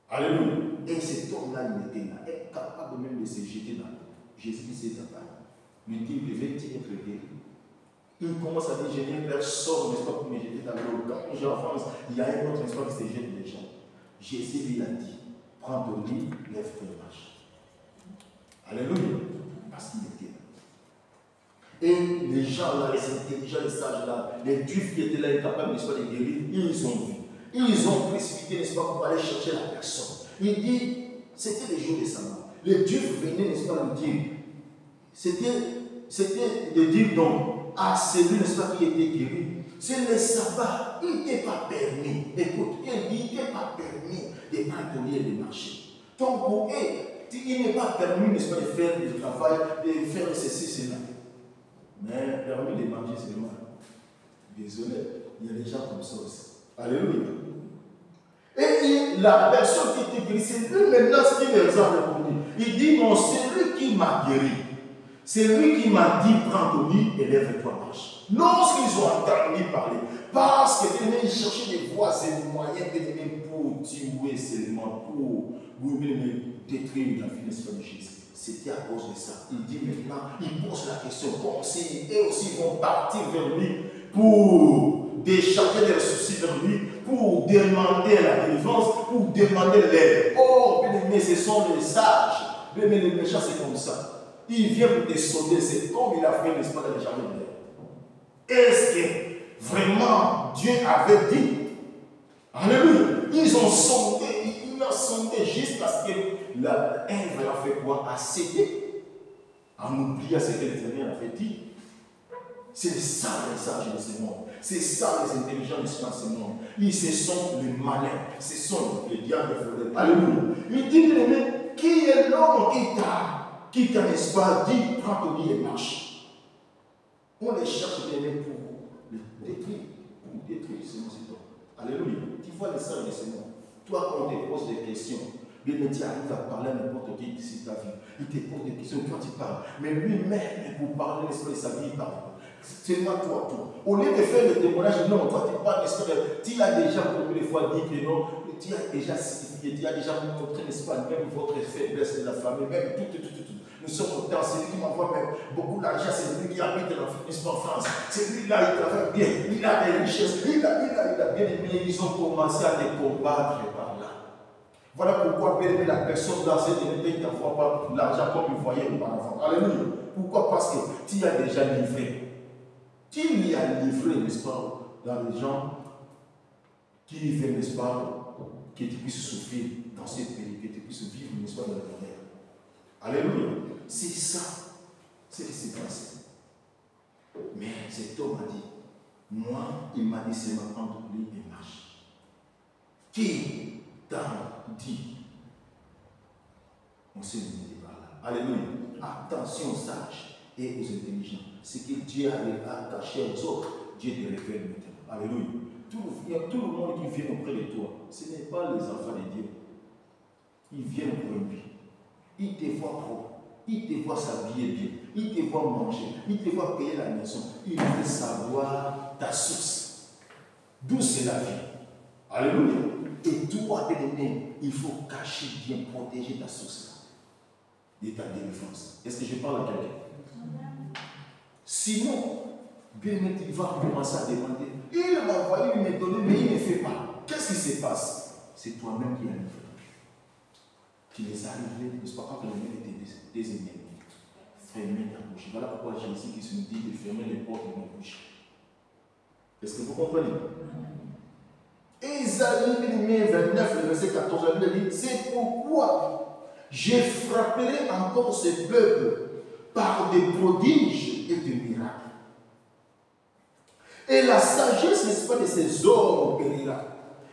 Alléluia. Et cet homme-là, il était là, incapable même de se jeter dans l'eau. Jésus s'est apparu. Il dit, devait-il être guéri? Il commence à dire, je n'ai personne, n'est-ce pas, pour me jeter dans l'eau. Quand j'ai en France, il y a un autre, n'est-ce pas, qui se jette les gens. Jésus lui a dit, prends ton lit, lève-toi et marche. Alléluia. Parce qu'il était là. Et les gens là, les intelligents, les sages là, les Juifs qui étaient là, incapables, n'est-ce pas, de guérir, ils ont vu. Ils ont précipité, n'est-ce pas, pour aller chercher la personne. Il dit, c'était les jours des sabbats. Les Juifs venaient, n'est-ce pas, lui dire. C'était de dire donc à celui, n'est-ce pas, qui était guéri. C'est le sabbat. Il n'était pas permis. Écoute, il n'était pas permis de prendre ton lit et de marcher. Donc pour eux, il n'est pas permis, n'est-ce pas, de faire du travail, de faire ceci, cela. Mais permis de manger seulement. Désolé, il y a des gens comme ça aussi. Alléluia. Et la personne qui était guérie, c'est lui maintenant ce qu'il est exemple pour lui. Il dit non, c'est lui qui m'a guéri. C'est lui qui m'a dit prends ton lit et lève-toi, marche. Lorsqu'ils ont entendu parler, parce qu'ils cherchaient des voies et des moyens pour tuer seulement, pour détruire la vie de Jésus. C'était à cause de ça. Il dit maintenant, il pose la question, comme si eux aussi vont partir vers lui pour décharger leurs soucis vers lui, pour demander la délivrance, pour demander l'aide. Oh, bien aimé, ce sont les sages. Bien aimé, les méchants, c'est comme ça. Il vient pour te sauver, c'est comme il a fait, n'est-ce pas, dans les jardins de l'air. Est-ce que vraiment Dieu avait dit? Alléluia. Ils ont sondé, il a sondé jusqu'à ce que la Ève a fait quoi? A cédé, en oubliant ce que l'Éternel avait dit. C'est ça les sages de ce monde. C'est ça les intelligents de ce monde. Ils, ce sont les malins. Ce sont les diables. Alléluia. Il dit, mais qui est l'homme qui t'a, n'est-ce pas, dit, prends ton lit et marche. On les cherche bien pour les détruire. Pour détruire ce monde. Alléluia. Tu vois les sages de ce monde. Toi, quand on te pose des questions, bien, tu arrives à parler à n'importe qui ici ta vie. Il te pose des questions, toi tu parles. Mais lui-même, pour parler l'esprit de sa vie, il parle. C'est moi, toi. Au lieu de faire le témoignage, non, toi tu parles l'esprit. Tu as déjà combien de fois dit que non, tu as déjà signifié, tu as déjà montré, n'est-ce pas, même votre faiblesse de la famille, même tout. Nous sommes au temps, c'est lui qui m'envoie même beaucoup d'argent, c'est lui qui habite en France. C'est lui-là, il travaille bien, il a des richesses, il a bien aimé, ils ont commencé à les combattre par là. Voilà pourquoi, bien aimé, la personne dans cette unité n'envoie pas l'argent comme il voyait auparavant. Alléluia. Pourquoi? Parce que tu as déjà livré. Tu lui as livré, n'est-ce pas, dans les gens qui vivent, n'est-ce pas, que tu puisses souffrir dans ce pays, que tu puisses vivre, n'est-ce pas, dans le bonheur. Alléluia. C'est ça, ce qui s'est passé. Mais cet homme a dit, moi, il m'a dit, c'est ma prendre ton lit et marche. Qui t'a dit? On s'est mis par là. Alléluia. Attention aux sages et aux intelligents. Ce que Dieu a caché aux autres, Dieu te révèle maintenant. Alléluia. Il y a tout le monde qui vient auprès de toi. Ce n'est pas les enfants de Dieu. Ils viennent pour un but. Ils te voient propre. Ils te voient s'habiller bien. Ils te voient manger. Ils te voient payer la maison. Ils veulent savoir ta source. D'où c'est la vie. Alléluia. Et toi, bien-aimé, il faut cacher bien, protéger ta source de ta délivrance. Est-ce que je parle à quelqu'un? Sinon, bien-aimé, tu vas commencer à demander. Il m'a envoyé, il m'a donné, mais il ne fait pas. Qu'est-ce qui se passe? C'est toi-même qui as livré. Tu les as livrés, n'est-ce pas, quand le mien était des ennemis. Fermez ta bouche. Voilà pourquoi Jésus qui se nous dit de fermer les portes de nos bouches. Est-ce que vous comprenez? Ésaïe 29, le verset 14, la Bible dit, c'est pourquoi je frapperai encore ce peuple par des prodiges et des miracles. Et la sagesse, n'est-ce pas, de ces hommes périra.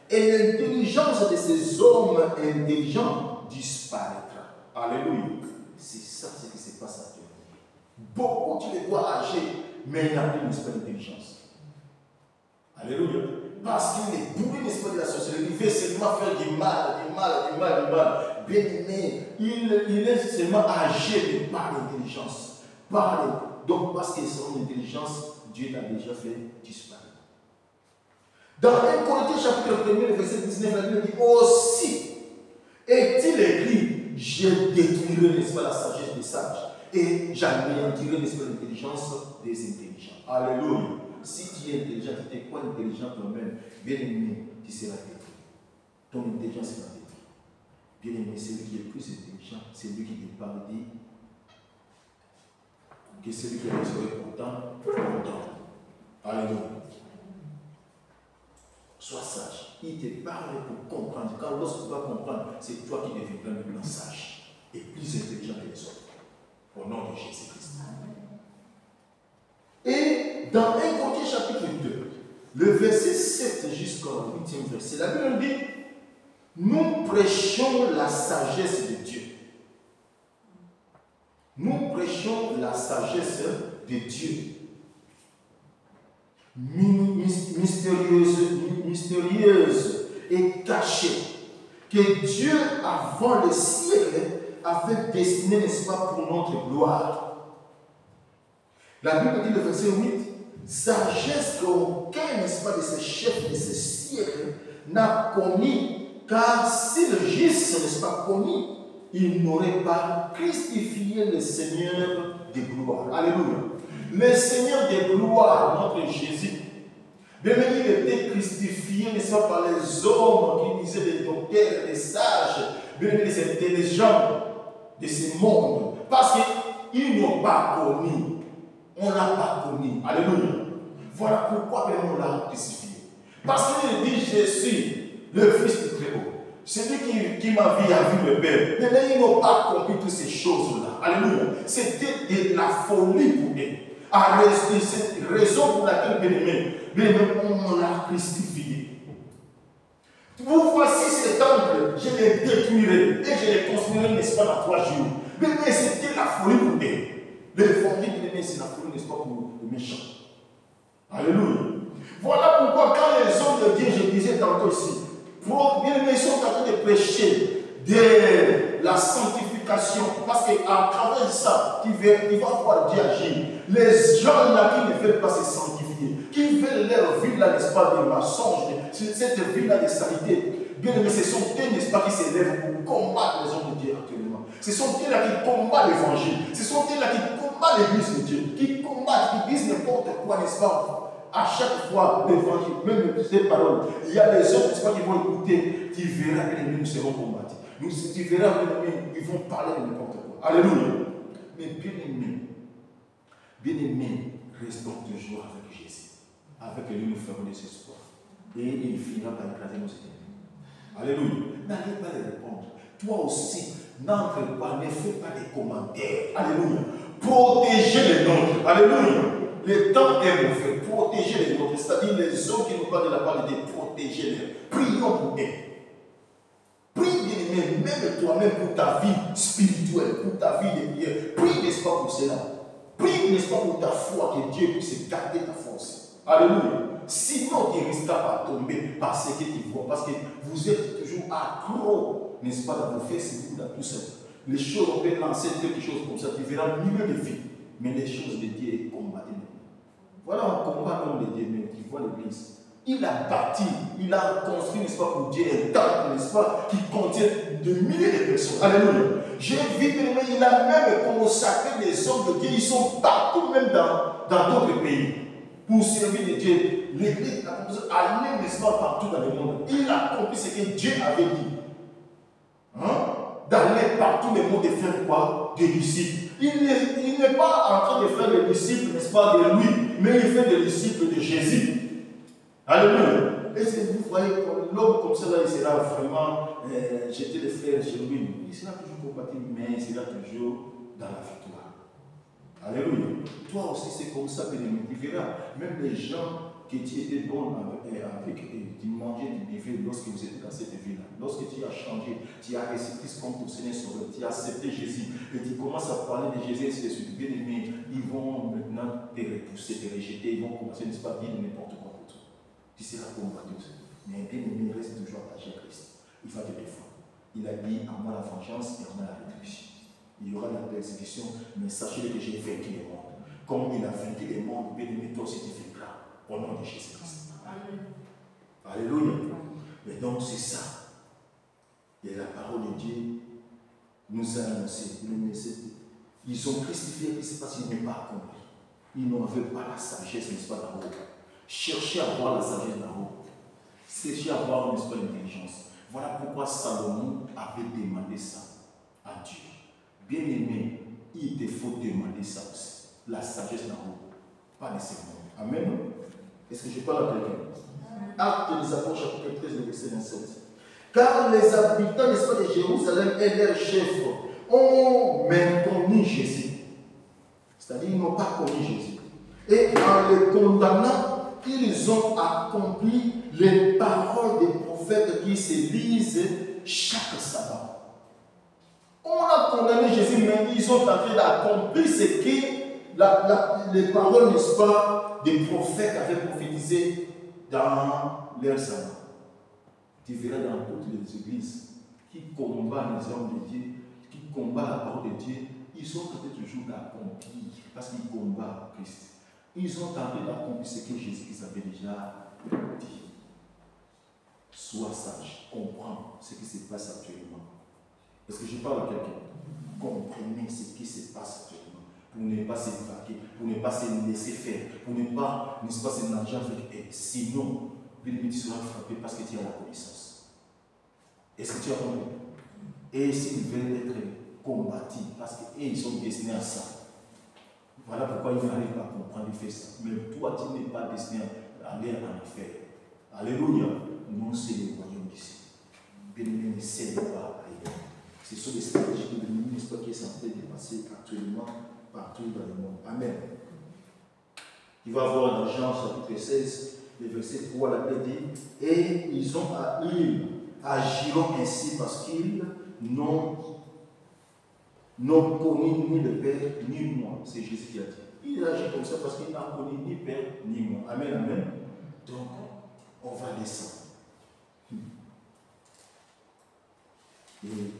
Et l'intelligence de ces hommes intelligents disparaîtra. Alléluia. C'est ça ce qui se passe actuellement. Beaucoup, tu les vois âgés, mais il n'y a plus, n'est-ce pas, d'intelligence. Alléluia. Parce qu'il est bourré, n'est-ce pas, de la société. Il veut seulement faire du mal. Bien aimé, il est seulement âgé par l'intelligence. Donc, parce que son intelligence, Dieu l'a déjà fait disparaître. Dans 1 Corinthiens chapitre 1, verset 19, la Bible dit aussi, est-il écrit, je détruirai, n'est-ce pas, la sagesse des sages, et j'anéantirai, n'est-ce pas, l'intelligence des intelligents. Alléluia. Si tu es intelligent, tu es quoi intelligent toi-même, bien aimé, tu seras détruit. Ton intelligence sera détruite. Bien aimé, celui qui est plus intelligent, c'est lui qui te parle, dit que celui qui a les content. Alléluia. Sois sage. Il te parle pour comprendre. Quand lorsque tu vas comprendre, c'est toi qui deviendras maintenant sage et plus intelligent que les autres. Au nom de Jésus-Christ. Et dans 1 Corinthiens chapitre 2, le verset 7 jusqu'au 8e verset, la Bible dit, nous prêchons la sagesse de Dieu. Nous prêchons la sagesse de Dieu. Mystérieuse et caché, que Dieu, avant le siècle, avait destiné, n'est-ce pas, pour notre gloire. La Bible dit le verset 8, sagesse qu'aucun, n'est-ce pas, de ces chefs de ce siècle n'a commis, car s'ils gissent, n'est-ce pas, commis, ils n'auraient pas crucifié le Seigneur de gloire. Alléluia. Le Seigneur de gloire, notre Jésus, bien il était crucifié, n'est-ce pas, par les hommes qui disaient des docteurs, des sages, bien les intelligents de ce monde, parce qu'ils n'ont pas connu. On ne l'a pas connu. Alléluia. Voilà pourquoi on l'a crucifié. Parce qu'il dit, je suis le Fils du Très-Haut. Celui qui m'a vu a vu le Père. Mais ils n'ont pas compris toutes ces choses-là. Alléluia. C'était de la folie pour eux. C'est cette raison pour laquelle, bien on l'a crucifié. Vous voici ce temple, je l'ai détruirai et je l'ai construirai, n'est-ce pas, dans 3 jours. Mais c'était la folie pour eux. L'évangile, c'est la folie, n'est-ce pas, pour les méchants. Alléluia. Voilà pourquoi quand les hommes de Dieu, je disais tantôt ici, bien ils sont en train de prêcher de la sanctification, parce qu'à travers ça, il va voir Dieu agir. Les gens là qui ne veulent pas se sanctifier, qui veulent leur vie là, n'est-ce pas, de mensonge, cette vie là de saleté, bien aimé, ce sont eux, n'est-ce pas, qui s'élèvent pour combattre les hommes de Dieu actuellement. Ce sont eux là qui combattent l'évangile. Ce sont eux là qui combattent l'église de Dieu, qui combattent, qui disent n'importe quoi, n'est-ce pas. À chaque fois, l'évangile, même ces paroles, il y a des hommes, n'est-ce pas, qui vont écouter, tu verras que les ennemis seront combattus. Tu verras que les ennemis, ils vont parler de n'importe quoi. Alléluia. Mais bien aimé, restons toujours avec Jésus. Avec lui, nous ferons des espoirs. Et il finira par écraser nos ennemis. Alléluia. N'allez pas les répondre. Toi aussi, n'entre pas, ne fais pas des commentaires. Alléluia. Protégez les nôtres. Alléluia. Le temps est mauvais. Protégez les nôtres. C'est-à-dire les hommes qui nous parlent de la parole de protéger-les. Prions pour eux. Prie, bien-aimé, même toi-même pour ta vie spirituelle, pour ta vie de prière. Prie, n'est-ce pas, pour cela. Prie, n'est-ce pas, pour ta foi, que Dieu puisse garder ta force. Alléluia. Sinon, tu risqueras pas tomber par ce que tu vois. Parce que vous êtes toujours accro, n'est-ce pas, dans vos Facebook, dans tout ça. Les choses, on peut lancer quelque chose comme ça, tu verras milieu de vie. Mais les choses de Dieu combattent. Voilà un combat l'homme de Dieu, mais tu vois l'église. Il a bâti, il a construit, n'est-ce pas, pour Dieu, un temple, n'est-ce pas, qui contient de milliers de personnes. Alléluia. J'ai vu, il a même consacré des hommes de Dieu, ils sont partout, même dans d'autres pays, pour servir de Dieu. L'église a commencé à aller, n'est-ce pas, partout dans le monde. Il a compris ce que Dieu avait dit. D'aller partout le monde et faire quoi? Des disciples. Il n'est pas en train de faire des disciples, n'est-ce pas, de lui, mais il fait des disciples de Jésus. Alléluia. Et si vous voyez, l'homme comme ça, là, il sera vraiment jeter les frères chez lui. Il sera toujours combattu, mais il sera toujours dans la victoire. Alléluia. Toi aussi, c'est comme ça que tu verras. Même les gens que tu étais bon avec tu mangeais, tu buvais lorsque vous étiez dans cette vie-là. Lorsque tu as changé, tu as reçu Christ comme ton Seigneur Sauveur, tu as accepté Jésus et tu commences à parler de Jésus et ainsi de suite. Bien aimé, ils vont maintenant te repousser, te rejeter, ils vont commencer, n'est-ce pas, à dire n'importe quoi pour toi. Tu seras combattu. Mais bien aimé, reste toujours attaché à Christ. Il va te défendre. Il a dit à moi la vengeance et à moi la rétribution. Il y aura de la persécution, mais sachez que j'ai vaincu le monde. Comme il a vaincu le monde, bien aimé, toi aussi tu vaincras. Au nom de Jésus-Christ. Alléluia. Mais donc c'est ça. Et la parole de Dieu nous a annoncé. Ils ont crucifié Christ parce qu'ils n'ont pas compris. Ils n'avaient pas la sagesse, n'est-ce pas, d'en haut. Cherchez à avoir la sagesse d'en haut. Cherchez à avoir, n'est-ce pas, l'intelligence. Voilà pourquoi Salomon avait demandé ça à Dieu. Bien aimé, il te faut demander ça aussi. La sagesse d'en haut. Pas de ce monde. Amen. Est-ce que je parle à quelqu'un? Actes des Apôtres, chapitre 13, verset 27. Car les habitants, n'est-ce pas, de Jérusalem et leurs chefs ont méconnu Jésus. C'est-à-dire, ils n'ont pas connu Jésus. Et en le condamnant, ils ont accompli les paroles des prophètes qui se lisent chaque sabbat. On a condamné Jésus, mais ils ont tenté d'accomplir ce que les paroles, n'est-ce pas, des prophètes avaient prophétisé dans leur sabbat. Tu verras dans toutes les églises qui combattent les hommes de Dieu, qui combattent la parole de Dieu, ils ont tenté toujours d'accomplir, parce qu'ils combattent Christ. Ils ont tenté d'accomplir ce que Jésus avait déjà dit. Sois sage, comprends ce qui se passe actuellement. Est-ce que je parle à quelqu'un? Comprenez ce qui se passe actuellement. Pour ne pas se vaquer, pour ne pas se laisser faire, pour ne pas, n'est-ce pas, se nager avec elle. Sinon, tu seras frappé parce que tu as la connaissance. Est-ce que tu as compris? Et s'ils veulent être combattus, parce qu'ils sont destinés à ça. Voilà pourquoi ils n'arrivent pas à comprendre, ils font ça. Mais toi, tu n'es pas destiné à aller en enfer. Alléluia. Non, c'est le royaume d'ici. Bien-aimé, ne cède pas ailleurs. Ce sont des stratégies de l'ennemi, n'est-ce pas, qui est en train de passer actuellement partout dans le monde. Amen. Il va voir dans Jean chapitre 16, le verset 3, la Bible dit, et ils agiront ainsi parce qu'ils n'ont connu ni le Père ni moi. C'est Jésus qui a dit. Il agit comme ça parce qu'il n'a connu ni Père ni moi. Amen, amen. Donc, on va descendre. Et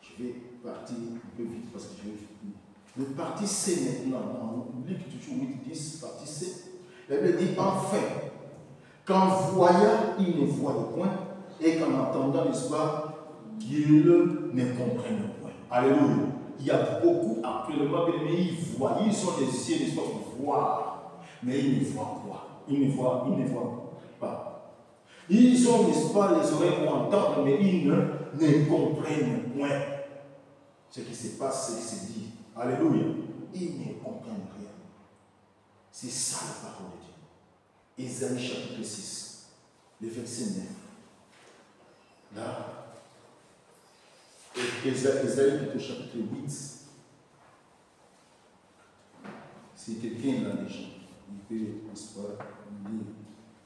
je vais partir un peu vite parce que je vais finir. Le parti C maintenant, on lit toujours 8, 10, partie C. La Bible dit enfin, qu'en voyant, ils ne voient point, et qu'en entendant, n'est-ce pas, qu'ils ne comprennent point. Alléluia. Il y a beaucoup actuellement, mais ils voient, ils sont des yeux, n'est-ce pas, pour voir, mais ils ne voient quoi? Ils ne voient pas. Ils ont, n'est-ce pas, les oreilles pour entendre, mais ils ne comprennent point ce qui se passe, ce qui se dit. Alléluia. Ils ne comprennent rien. C'est ça la parole de Dieu. Ésaïe chapitre 6, le verset 9. Là, Ésaïe chapitre 8. C'est quelqu'un là déjà. Il peut, n'est-ce pas, lire.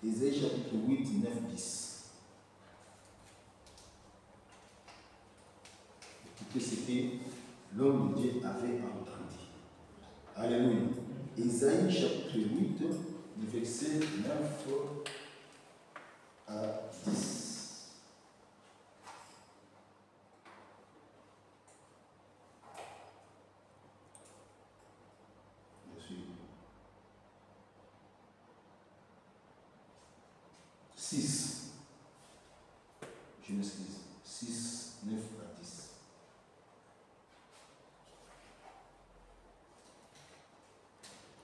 Ésaïe chapitre 8, 9, 10. Écoutez ce que l'homme de Dieu avait entendu. Alléluia. Ésaïe chapitre 8, verset 9 à 10. Je suis 6. Je m'excuse. 6, 9 à 10.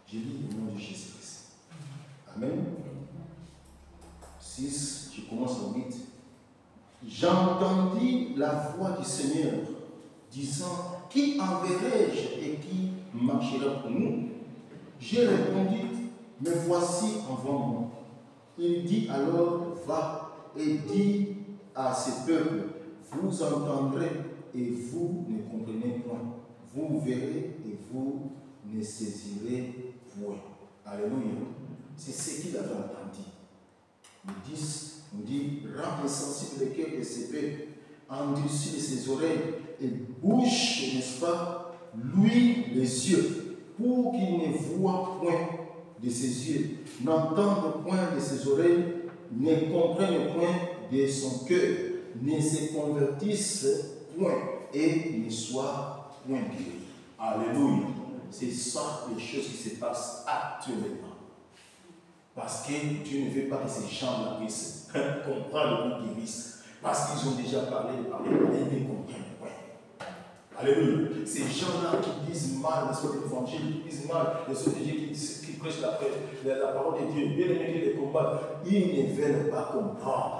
Je lis au nom de Jésus-Christ. Amen. 6, je commence au 8. J'entendis la voix du Seigneur disant, qui enverrai-je et qui marchera pour nous? J'ai répondu, me voici envers moi. Il dit alors, va et dis à ce peuple, vous entendrez et vous ne comprenez point. Vous verrez et vous ne saisirez point. Alléluia. C'est ce qu'il avait entendu. Le 10 nous dit, rends insensible le cœur de ces peuples, endurcis ses oreilles et bouche, n'est-ce pas, lui les yeux, pour qu'il ne voie point de ses yeux, n'entende point de ses oreilles, ne comprenne point de son cœur, ne se convertisse point et ne soit point guéri. Alléluia. C'est ça les choses qui se passent actuellement. Parce que Dieu ne veut pas que ces gens-là puissent comprendre ou guérissent. Parce qu'ils ont déjà parlé, ils ne comprennent point. Alléluia. Ces gens-là qui disent mal de l'évangile, qui disent mal de ceux de Dieu, qui prêchent la parole de Dieu, bien aimés qui les combattent, ils ne veulent pas comprendre.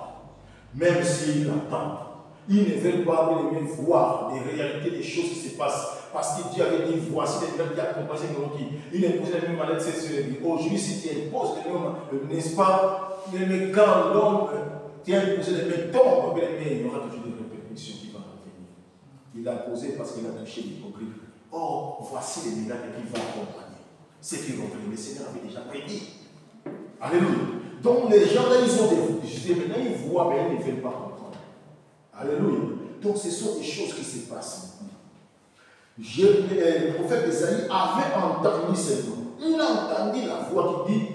Même s'ils l'entendent. Ils ne veulent pas bien voir des réalités, des choses qui se passent. Parce que Dieu avait dit, voici les mêmes qui accompagnent qui. Il impose les mêmes maladies sexuelles. Aujourd'hui, si tu imposes les mêmes, n'est-ce pas, quand l'homme tient imposé les mêmes tombes, il y aura toujours des répercussions qui vont venir. Il l'a posé parce qu'il a touché l'hypocrite. Or, voici les miracles qui vont accompagner. Ceux qui vont venir, le Seigneur avait déjà prédit. Alléluia. Donc les gens là, ils ont des. Maintenant, ils voient, mais ils ne veulent pas comprendre. Alléluia. Donc ce sont des choses qui se passent maintenant. Le prophète Esaïe avait entendu ces mots. Il a entendu la voix qui dit,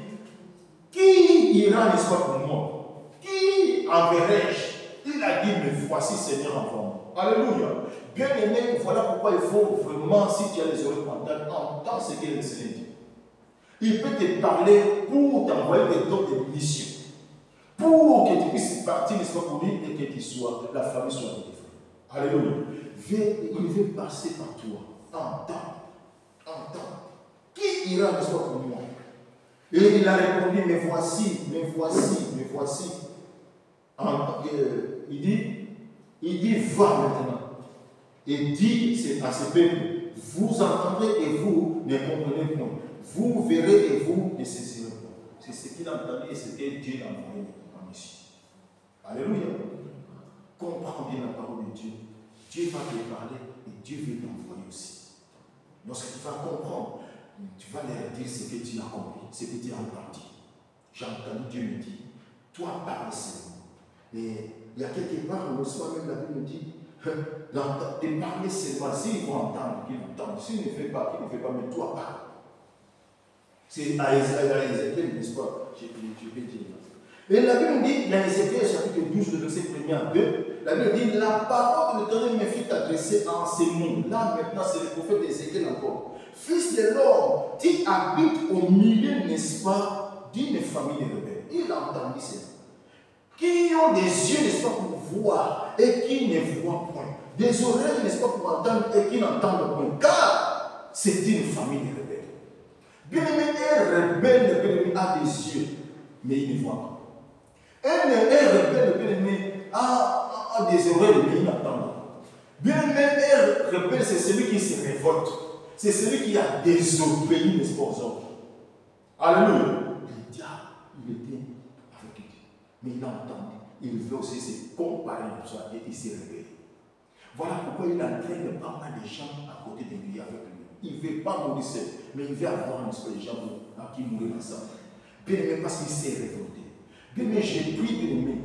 qui ira, n'est-ce pas, pour moi? Qui enverrai-je? Il a dit, mais voici Seigneur envoie-moi. Alléluia. Bien aimé, voilà pourquoi il faut vraiment, si tu as les oreilles entendre, entends ce que le Seigneur dit. Il peut te parler pour t'envoyer des dons de mission. Pour que tu puisses partir, n'est-ce pas, pour lui, et que la famille soit délivrée. Alléluia. Il veut passer par toi. Entends. Qui ira, n'est-ce pas, pour moi? Et il a répondu, mais voici. Il dit, va maintenant. Et dit à ce peuple, vous entendrez et vous ne comprenez point. Vous verrez et vous ne saisirez pas. C'est ce qu'il a entendu et ce que Dieu a envoyé en mission. Alléluia. Comprends bien la parole de Dieu. Dieu va te parler et Dieu veut t'envoyer aussi. Lorsque tu vas comprendre, tu vas leur dire ce que tu as compris, ce que tu as entendu. J'ai entendu Dieu me dire, toi parle seulement. Et il y a quelque part, le soir même, la Bible me dit, de parler seulement. S'ils vont entendre, qu'ils entendent. S'ils ne font pas, qu'ils ne font pas, mais toi parle. C'est à Ézéchiel, n'est-ce pas? Je vais dire. Et la Bible dit, dans Ézéchiel chapitre 12, le verset 1er à 2, la Bible dit, la parole de l'Éternel me fut adressée en ces mots. Là maintenant, c'est le prophète Ézéchiel encore. Fils de l'homme, tu habites au milieu, n'est-ce pas, d'une famille de rebelles. Il a entendu cela. Qui ont des yeux, n'est-ce pas, pour voir et qui ne voient point. Des oreilles, n'est-ce pas, pour entendre et qui n'entendent point. Car c'est une famille de rebelles. Bien-aimé, un rebelle, bien-aimé, a des yeux, mais il ne voit pas. Un rebelle, bien-aimé, a des oreilles, mais il n'entend pas. Bien-aimé, un rebelle, c'est celui qui se révolte. C'est celui qui a désobéi, n'est-ce pas, aux ordres. Alléluia. Le diable, il était avec Dieu. Mais il a entendu. Il veut aussi se comparer à ça et il s'est réveillé. Voilà pourquoi il entraîne pas mal de gens à côté de lui, avec lui. Il ne veut pas mourir seul, mais il veut avoir un esprit de gens à qui mourir ensemble. Bien aimé, parce qu'il s'est révolté. Bien aimé, j'ai pris, bien aimé,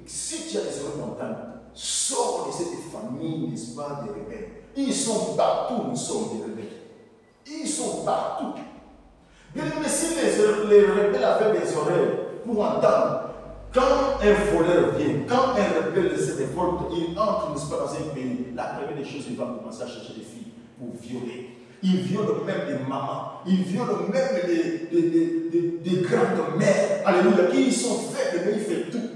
si tu as les oreilles d'entendre, sors de cette famille, n'est-ce pas, des rebelles. Ils sont partout, nous sommes des rebelles. Ils sont partout. Bien aimé, si les rebelles avaient des oreilles pour entendre, quand un voleur vient, quand un rebelle se révolte, il entre, n'est-ce pas, dans un pays, la première des choses, il va commencer à chercher des filles pour violer. Il viole même des mamans, il viole même des grandes mères, alléluia, qui sont faibles, mais il fait tout.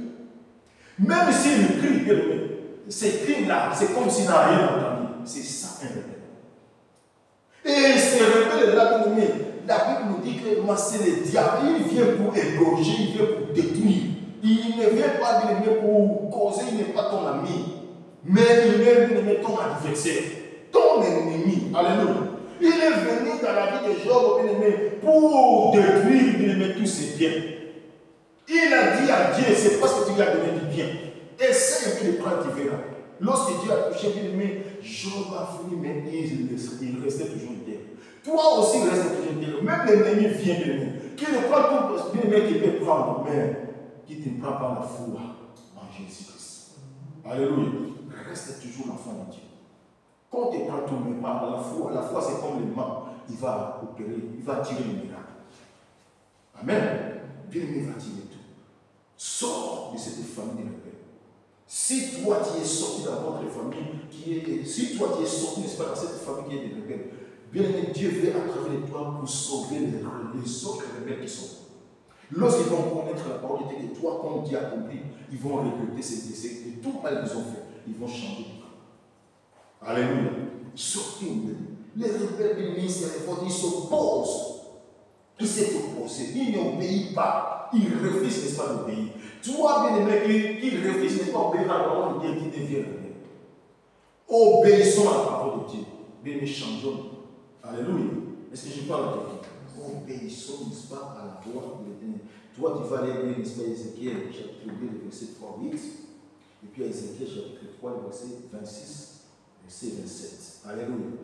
Même s'il crie, bien aimé, ces crimes-là, c'est comme s'il n'a rien entendu. C'est ça un rebelle. Et ces rebelles-là, bien aimé, la Bible nous dit que moi, c'est le diable, il vient pour égorger, il vient pour détruire. Il ne vient pas, bien aimé, pour causer, il n'est pas ton ami, mais il vient, bien aimé, ton adversaire, ton ennemi, alléluia. Il est venu dans la vie de Job, bien aimé, pour détruire, bien aimé, tous ses biens. Il a dit à Dieu, c'est parce que tu lui as donné du bien. Essaye un peu de prendre, tu verras. Lorsque Dieu a touché, bien aimé, Job a fini, mais il restait toujours terre. Toi aussi, reste toujours terre. Même l'ennemi vient, bien aimé, qui ne prend tout, bien aimé, qui peut prendre, mais qui ne prend pas la foi en Jésus-Christ. Alléluia. Reste toujours l'enfant de Dieu. Quand tu prends tout, mais par la foi c'est comme le mât, il va opérer, il va tirer le miracle. Amen. Bien aimé, va tirer tout. Sors de cette famille de rebelles. Si toi tu es sorti dans votre famille, si toi tu es sorti, n'est-ce pas, dans cette famille qui est des rebelles, bien aimé, Dieu veut à travers toi pour sauver les autres rebelles qui sont. Lorsqu'ils vont connaître la parole de Dieu, toi, comme Dieu a compris, ils vont regretter ces décès et tout mal qu'ils ont fait. Ils vont changer de camp. Alléluia. Sortez au milieu. Les rebelles de l'Église, ils s'opposent. Ils s'est opposé. Ils n'obéissent pas. Ils refusent, n'est-ce pas, d'obéir. Toi, bien aimé, qui refuse, n'est-ce pas, d'obéir à la parole de Dieu, qui devient rebelle. Obéissons à la parole de Dieu. Bien aimé, changeons. Alléluia. Est-ce que je parle à quelqu'un? Obéissons, n'est-ce pas, à la voix de l'Éternel. Toi, tu vas aller lire, n'est-ce pas, Ézéchiel, chapitre 2, le verset 3, 8. Et puis Ézéchiel, chapitre 3, le verset 26, verset 27. Alléluia.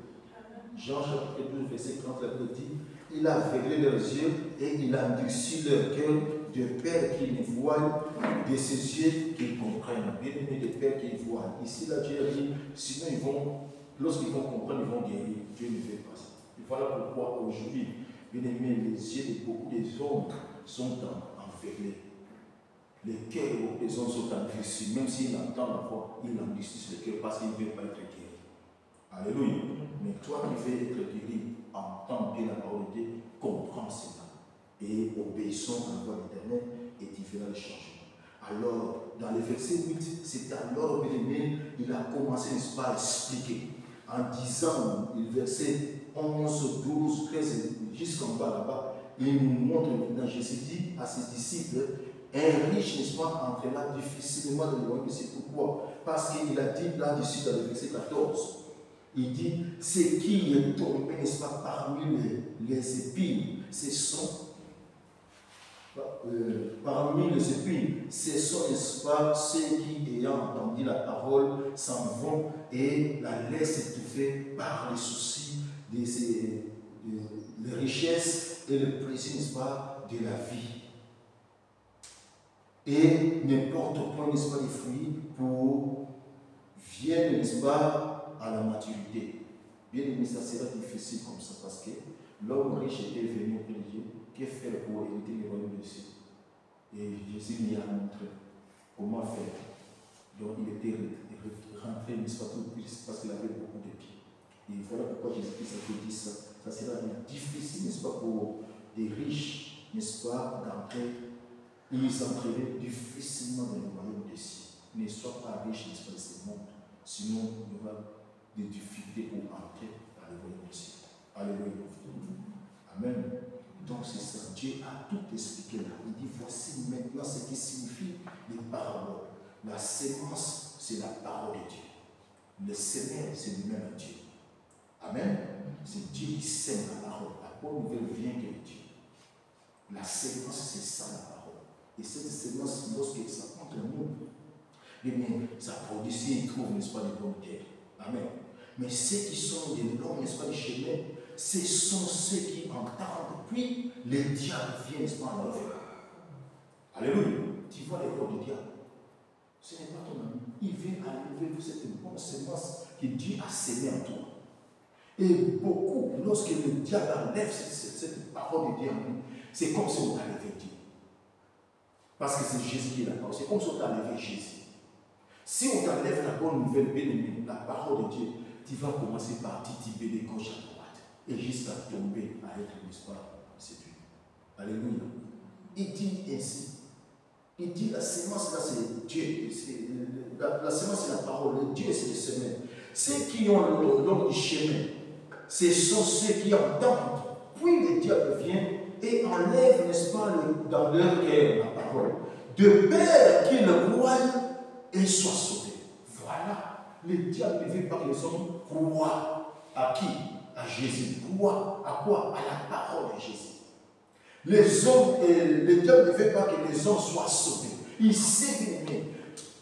Jean, chapitre 12, verset 30, la Bible dit, il a aveuglé leurs yeux et il a endurci leur cœur, de peur qu'ils ne voient, de ses yeux qu'ils comprennent. Bien aimé, de peur qu'ils voient. Ici, là, Dieu a dit, sinon ils vont, lorsqu'ils vont comprendre, ils vont guérir. Dieu ne fait pas ça. Et voilà pourquoi aujourd'hui, bien aimé, les yeux de beaucoup des hommes sont aveuglés. Les cœurs des hommes sont endurcis, même s'ils entendent la voix, ils endurcissent le cœur parce qu'ils ne veulent pas être guéris. Alléluia. Mais toi qui veux être guéri, entends bien la parole de Dieu, comprends cela. Et obéissons à la voix de l'Éternel et tu verras le changement. Alors, dans le verset 8, c'est alors, bien-aimé, il a commencé, n'est-ce pas, à expliquer. En disant, le verset 11, 12, 13, jusqu'en bas là-bas, il nous montre maintenant, Jésus dit à ses disciples, un riche, n'est-ce pas, entrera difficilement dans le royaume. C'est pourquoi? Parce qu'il a dit là-dessus, dans le verset 14, il dit, ce qui est tombé, n'est-ce pas, parmi les épines, ce sont, parmi les épines, ce sont, n'est-ce pas, ceux qui, ayant entendu la parole, s'en vont et la laissent étouffer par les soucis, les richesses et le plaisir, n'est-ce pas, de la vie. Et n'importe point, n'est-ce pas, les fruits pour viennent, n'est-ce pas, à la maturité. Bien aimé, ça sera difficile comme ça parce que l'homme riche était venu auprès de Dieu. Que faire pour éviter les royaumes de cieux? Et Jésus lui a montré comment faire. Donc il était rentré, n'est-ce pas, tout plus parce qu'il avait beaucoup de pieds. Et voilà pourquoi Jésus-Christ a dit ça. Ça sera difficile, n'est-ce pas, pour des riches, n'est-ce pas, d'entrer. Ils s'entraînaient difficilement dans le royaume des cieux. Ne sois pas riche, n'est-ce pas, de ce monde. Sinon, il y aura des difficultés pour entrer dans le royaume des cieux. Alléluia. Amen. Donc c'est ça. Dieu a tout expliqué là. Il dit, voici maintenant ce qui signifie les paroles. La sémence, c'est la parole de Dieu. Le Seigneur, c'est lui-même Dieu. Amen. C'est Dieu qui sème la parole. La bonne nouvelle vient de Dieu. La sémence, c'est ça la parole. Et cette sémence, lorsque ça entre nous, eh bien, ça produit, s'ils trouvent, n'est-ce pas, des bonnes terres. Amen. Mais ceux qui sont des longs, n'est-ce pas, des chemins, ce sont ceux qui entendent, puis les diables viennent, n'est-ce pas, en enlever. Alléluia. Tu vois les rois du diable. Ce n'est pas ton ami. Il vient enlever cette bonne sémence que Dieu a sémée en toi. Et beaucoup, lorsque le diable enlève cette parole de Dieu en nous, c'est comme si on enlevait Dieu. Parce que c'est Jésus qui est la parole. C'est comme si on t'enlevait Jésus. Si on t'enlève la bonne nouvelle, bien-aimé, la parole de Dieu, tu vas commencer par tituber de gauche à droite. Et jusqu'à tomber à être, n'est-ce pas, séduit. Alléluia. Il dit ainsi. Il dit la sémence là, c'est Dieu. La sémence, c'est la parole. Le Dieu, c'est le semeur. Ceux qui ont le long du chemin, ce sont ceux qui entendent. Puis le diable vient et enlève, n'est-ce pas, dans leur cœur la parole. De peur qu'ils le croient et soient sauvés. Voilà. Le diable ne veut pas que les hommes croient. À qui? À Jésus. Croient à quoi? À la parole de Jésus. Les hommes, le diable ne veut pas que les hommes soient sauvés. Il sait que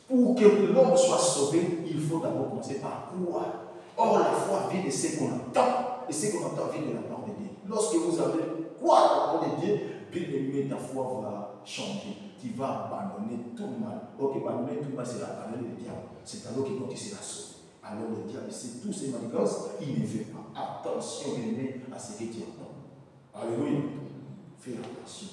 pour que l'homme soit sauvé, il faut d'abord commencer par croire. Or, la foi vient de ce qu'on entend. Et ce qu'on entend vient de la parole de Dieu. Lorsque vous avez quoi la parole de Dieu, bien aimé, ta foi va changer. Tu vas abandonner tout le mal. Ok, abandonner tout le mal, c'est abandonner le diable. C'est alors qu'il continue à sauver. Alors le diable, c'est tous ces manigances, il ne fait pas. Attention, bien-aimé, à ce que tu entends. Alléluia. Fais attention.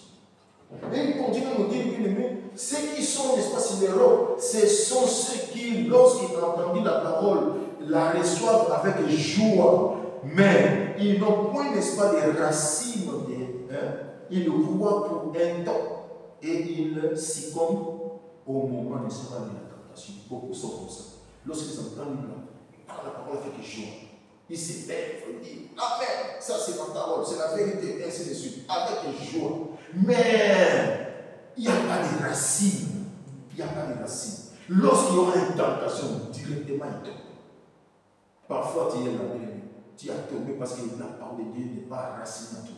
Et il continue à nous dire, bien-aimé, ceux qui sont, n'est-ce pas, sur les rocs, ce sont ceux qui, lorsqu'ils ont entendu la parole, la reçoivent avec joie. Mais ils n'ont point, n'est-ce pas, des racines. Ils le croient pour un temps. Et ils succombent au moment, n'est-ce pas, de la tentation. Beaucoup sont comme ça. Lorsqu'ils entendent la parole avec joie, ils se lèvent, ils disent amen, ça c'est ma parole, c'est la vérité, ainsi de suite, avec joie. Mais il n'y a pas de racines. Il n'y a pas de racines. Lorsqu'il y aura une tentation, directement il tombe. Parfois tu es là, bien-aimé, tu as tombé parce que la parole de Dieu n'est pas racine à toi.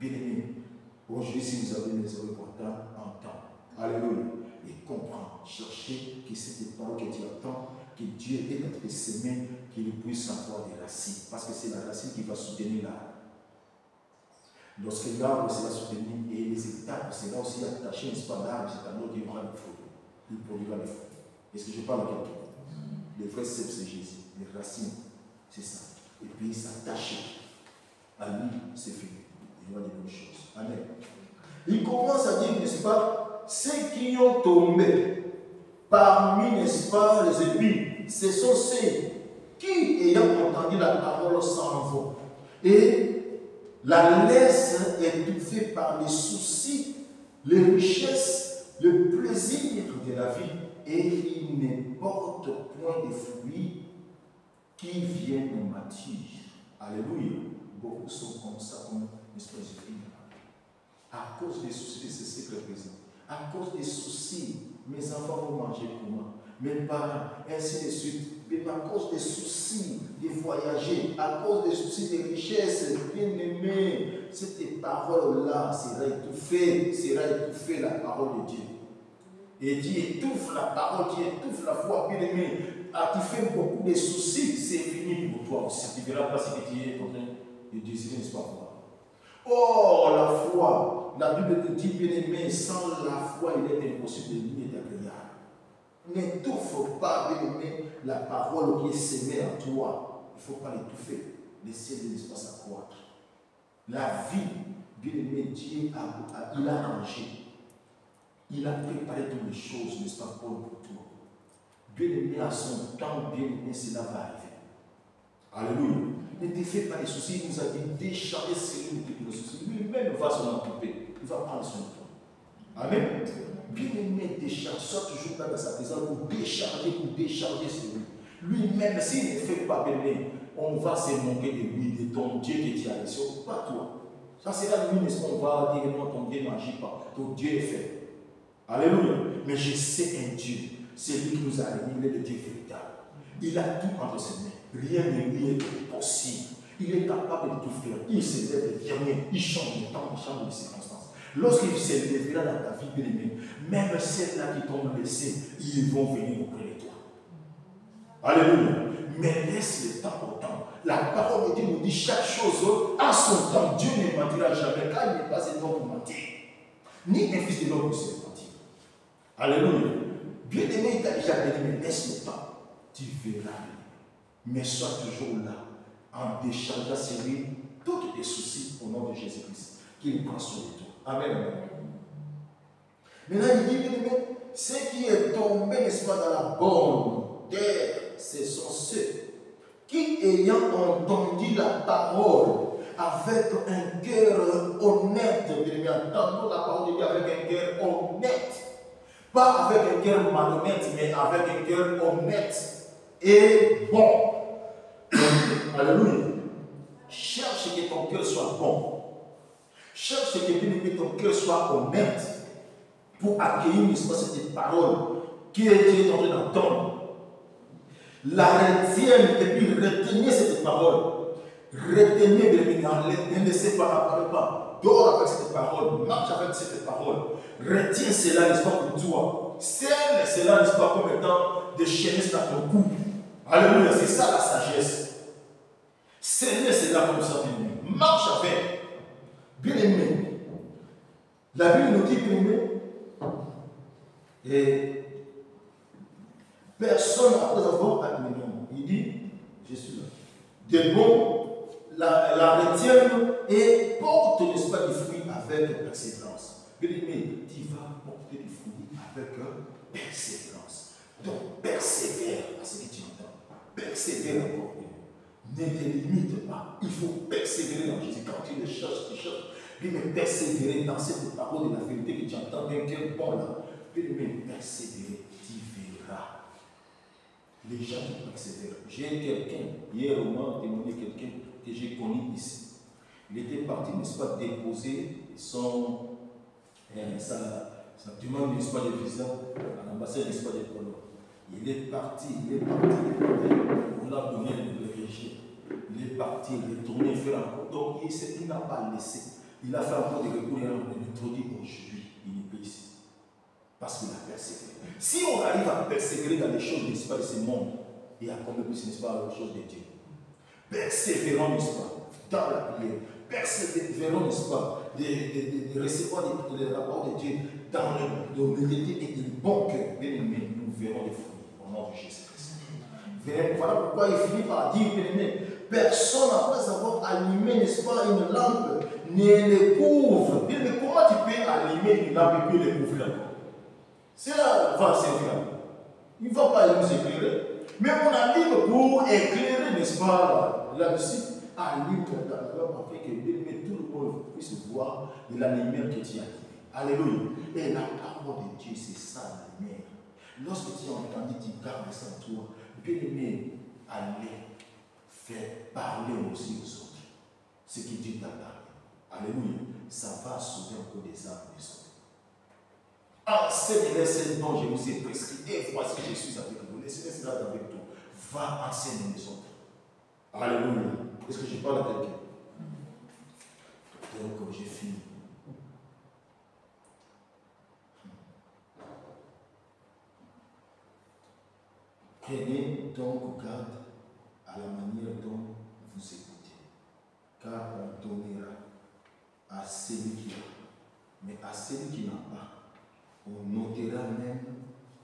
Bien-aimé, aujourd'hui, si vous avez les oreilles pourtant, entends. Alléluia. Et comprends, cherchez que cette parole que tu entends, que Dieu est dans tes semaines, qu'il puisse avoir des racines. Parce que c'est la racine qui va soutenir l'arbre. Lorsque l'arbre sera soutenu et les étapes seront aussi attachées, n'est-ce pas, l'arbre, c'est alors qu'il y aura des fruits. Il produira des fruits. Est-ce que je parle à quelqu'un? Les vrais cèpes, c'est Jésus. Les racines, c'est ça. Et puis il s'attache à lui, c'est fini. Il y aura des bonnes choses. Amen. Il commence à dire, n'est-ce pas, ceux qui ont tombé parmi, n'est-ce pas, les épines, ce sont ceux qui, ayant entendu la parole, s'en vont et la laissent étouffée par les soucis, les richesses, le plaisir de la vie, et ils ne portent point de fruits qui viennent mature. Alléluia. Beaucoup sont comme ça, comme l'esprit de Jésus. À cause des soucis de ce siècle présent, à cause des soucis, mes enfants vont manger comment, mes parents, ainsi de suite. Mais à cause des soucis de voyager, à cause des soucis des richesses, bien aimés, cette parole-là sera étouffée la parole de Dieu. Et Dieu étouffe la parole, Dieu étouffe la foi, bien aimé. Tu fais beaucoup de soucis, c'est fini pour toi aussi. Tu ne verras pas ce que tu es en train de désirer, n'est-ce pas? Oh, la foi, la Bible nous dit, bien aimé, sans la foi, il est impossible de nier d'agréable. N'étouffe pas, bien aimé, la parole qui est sémée en toi. Il ne faut pas l'étouffer. Laissez l'espace accroître. La vie, bien aimé, Dieu il a arrangé. Il a préparé toutes les choses, n'est-ce pas, pour toi. Bien aimé, à son temps, bien aimé, cela va arriver. Alléluia. Ne te fais pas de soucis, il nous a dit décharger celui qui nous soucis. Lui-même va s'en occuper. Il va prendre son temps. Amen. Bien aimé, décharge. Sois toujours là dans sa présence pour décharger celui. Lui-même, s'il ne fait pas bien aimé, on va se moquer de lui, de ton Dieu qui t'a laissé. Pas toi. Ça sera lui, n'est-ce pas? On va dire non, ton Dieu n'agit pas. Ton Dieu est fait. Alléluia. Mais je sais un Dieu. C'est lui qui nous a réunis, il est le Dieu véritable. Il a tout entre ses mains. Rien ne lui est possible. Il est capable de tout faire. Il s'élève le dernier. Il change de temps, il change de circonstances. Lorsqu'il s'élèvera dans ta vie, bien aimée, même celles-là qui t'ont laissé, ils vont venir auprès de toi. Alléluia. Mais laisse le temps au temps. La parole de Dieu nous dit chaque chose à son temps. Dieu ne mentira jamais, car il n'est pas un homme pour mentir. Ni un fils de l'homme pour se mentir. Alléluia. Bien aimé, il t'a déjà dit, mais laisse le temps. Tu verras. Mais sois toujours là, en déchargeant sur lui tous tes soucis au nom de Jésus-Christ, qu'il prend sur toi. Amen. Maintenant, il dit, bien aimé, ce qui est tombé, n'est-ce pas, dans la bonne terre, ce sont ceux qui, ayant entendu la parole avec un cœur honnête, bien aimé, entendons la parole de Dieu avec un cœur honnête, pas avec un cœur malhonnête, mais avec un cœur honnête et bon. Alléluia. Cherche que ton cœur soit bon. Cherche que ton cœur soit honnête pour accueillir cette parole qui est en train d'entendre. La retienne et puis retenez cette parole. Retenez de ne laissez pas, n'apparaît pas. Dors avec cette parole, marche avec cette parole. Retiens cela, n'est-ce pas, pour toi. Scelle cela, n'est-ce pas, comme étant des chaînes dans ton cou. Alléluia, c'est ça la sagesse. Scellez cela comme ça, bien aimé. Marche avec. Bien aimé. La Bible nous dit, bien aimé, et personne après avoir admis. Il dit, je suis là. De bon, la retienne et porte, n'est-ce pas, des fruits avec persévérance. Bien aimé, tu vas porter des fruits avec persévérance. Donc, persévère à ce que tu entends. Persévère encore. Ne te limite pas. Il faut persévérer dans Jésus. Quand tu le cherches, tu cherches. Puis mais persévérer dans cette parole de la vérité que tu entends, bien quel bon là. Puis mais persévérer, tu verras. Les gens qui persévèrent. J'ai quelqu'un, hier au moins, témoigné quelqu'un que j'ai connu ici. Il était parti, n'est-ce pas, déposer sa demande, n'est-ce pas, de visa à l'ambassade, n'est-ce pas, de Pologne. Il est parti, on l'a donné le régime. Il est parti, il est retourné faire encore. Donc il n'a pas laissé. Il a fait encore des recours et on introduit aujourd'hui. Il est ici. Parce qu'il a persévéré. Si on arrive à persévérer dans les choses, n'est-ce pas, de ce monde, et à combien plus, n'est-ce pas, les choses de Dieu. Persévérons, n'est-ce pas, dans la prière. Persévérons, n'est-ce pas, de recevoir la parole de Dieu dans l'honnêteté et le bon cœur. Bien aimé, nous verrons les fruits au nom de Jésus-Christ. Voilà pourquoi il finit par dire, bien aimé, personne après avoir allumé, n'est-ce pas, une lampe, ne le couvre. Bien aimé, comment tu peux allumer une lampe et puis le couvrir encore? C'est là va servir. Il ne va pas nous éclairer. Mais on a libre pour éclairer, n'est-ce pas, là-dessus, à libre d'abord afin que tout le monde puisse voir de la lumière que tu as. Alléluia. Et la parole de Dieu, c'est ça la lumière. Lorsque tu as entendu, tu gardes ça en toi. Bien-aimé, allez faire parler aussi aux autres. Ce qui Dieu t'a parlé. Alléluia. Ça va sauver encore des âmes des autres. Enseigne-les ce dont je vous ai prescrit. Et voici, je suis avec vous. Laissez-les cela avec toi. Va enseigner les autres. Alléluia. Est-ce que je parle à quelqu'un? Donc, j'ai fini. Prenez donc garde à la manière dont vous écoutez, car on donnera à celui qui a, mais à celui qui n'a pas, on notera même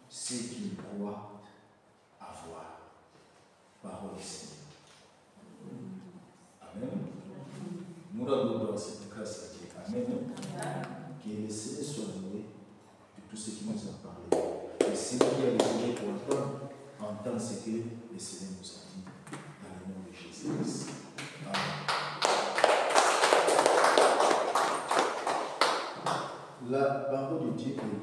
ce qu'il croit avoir. Parole du Seigneur. Amen. Nous rendons grâce à Dieu. Amen. Que le Seigneur soit loué de tout ce qui nous a parlé. Et celui qui a les oreilles pour entendre ce que le Seigneur nous a dit dans le nom de Jésus-Christ. Amen. La parole de Dieu est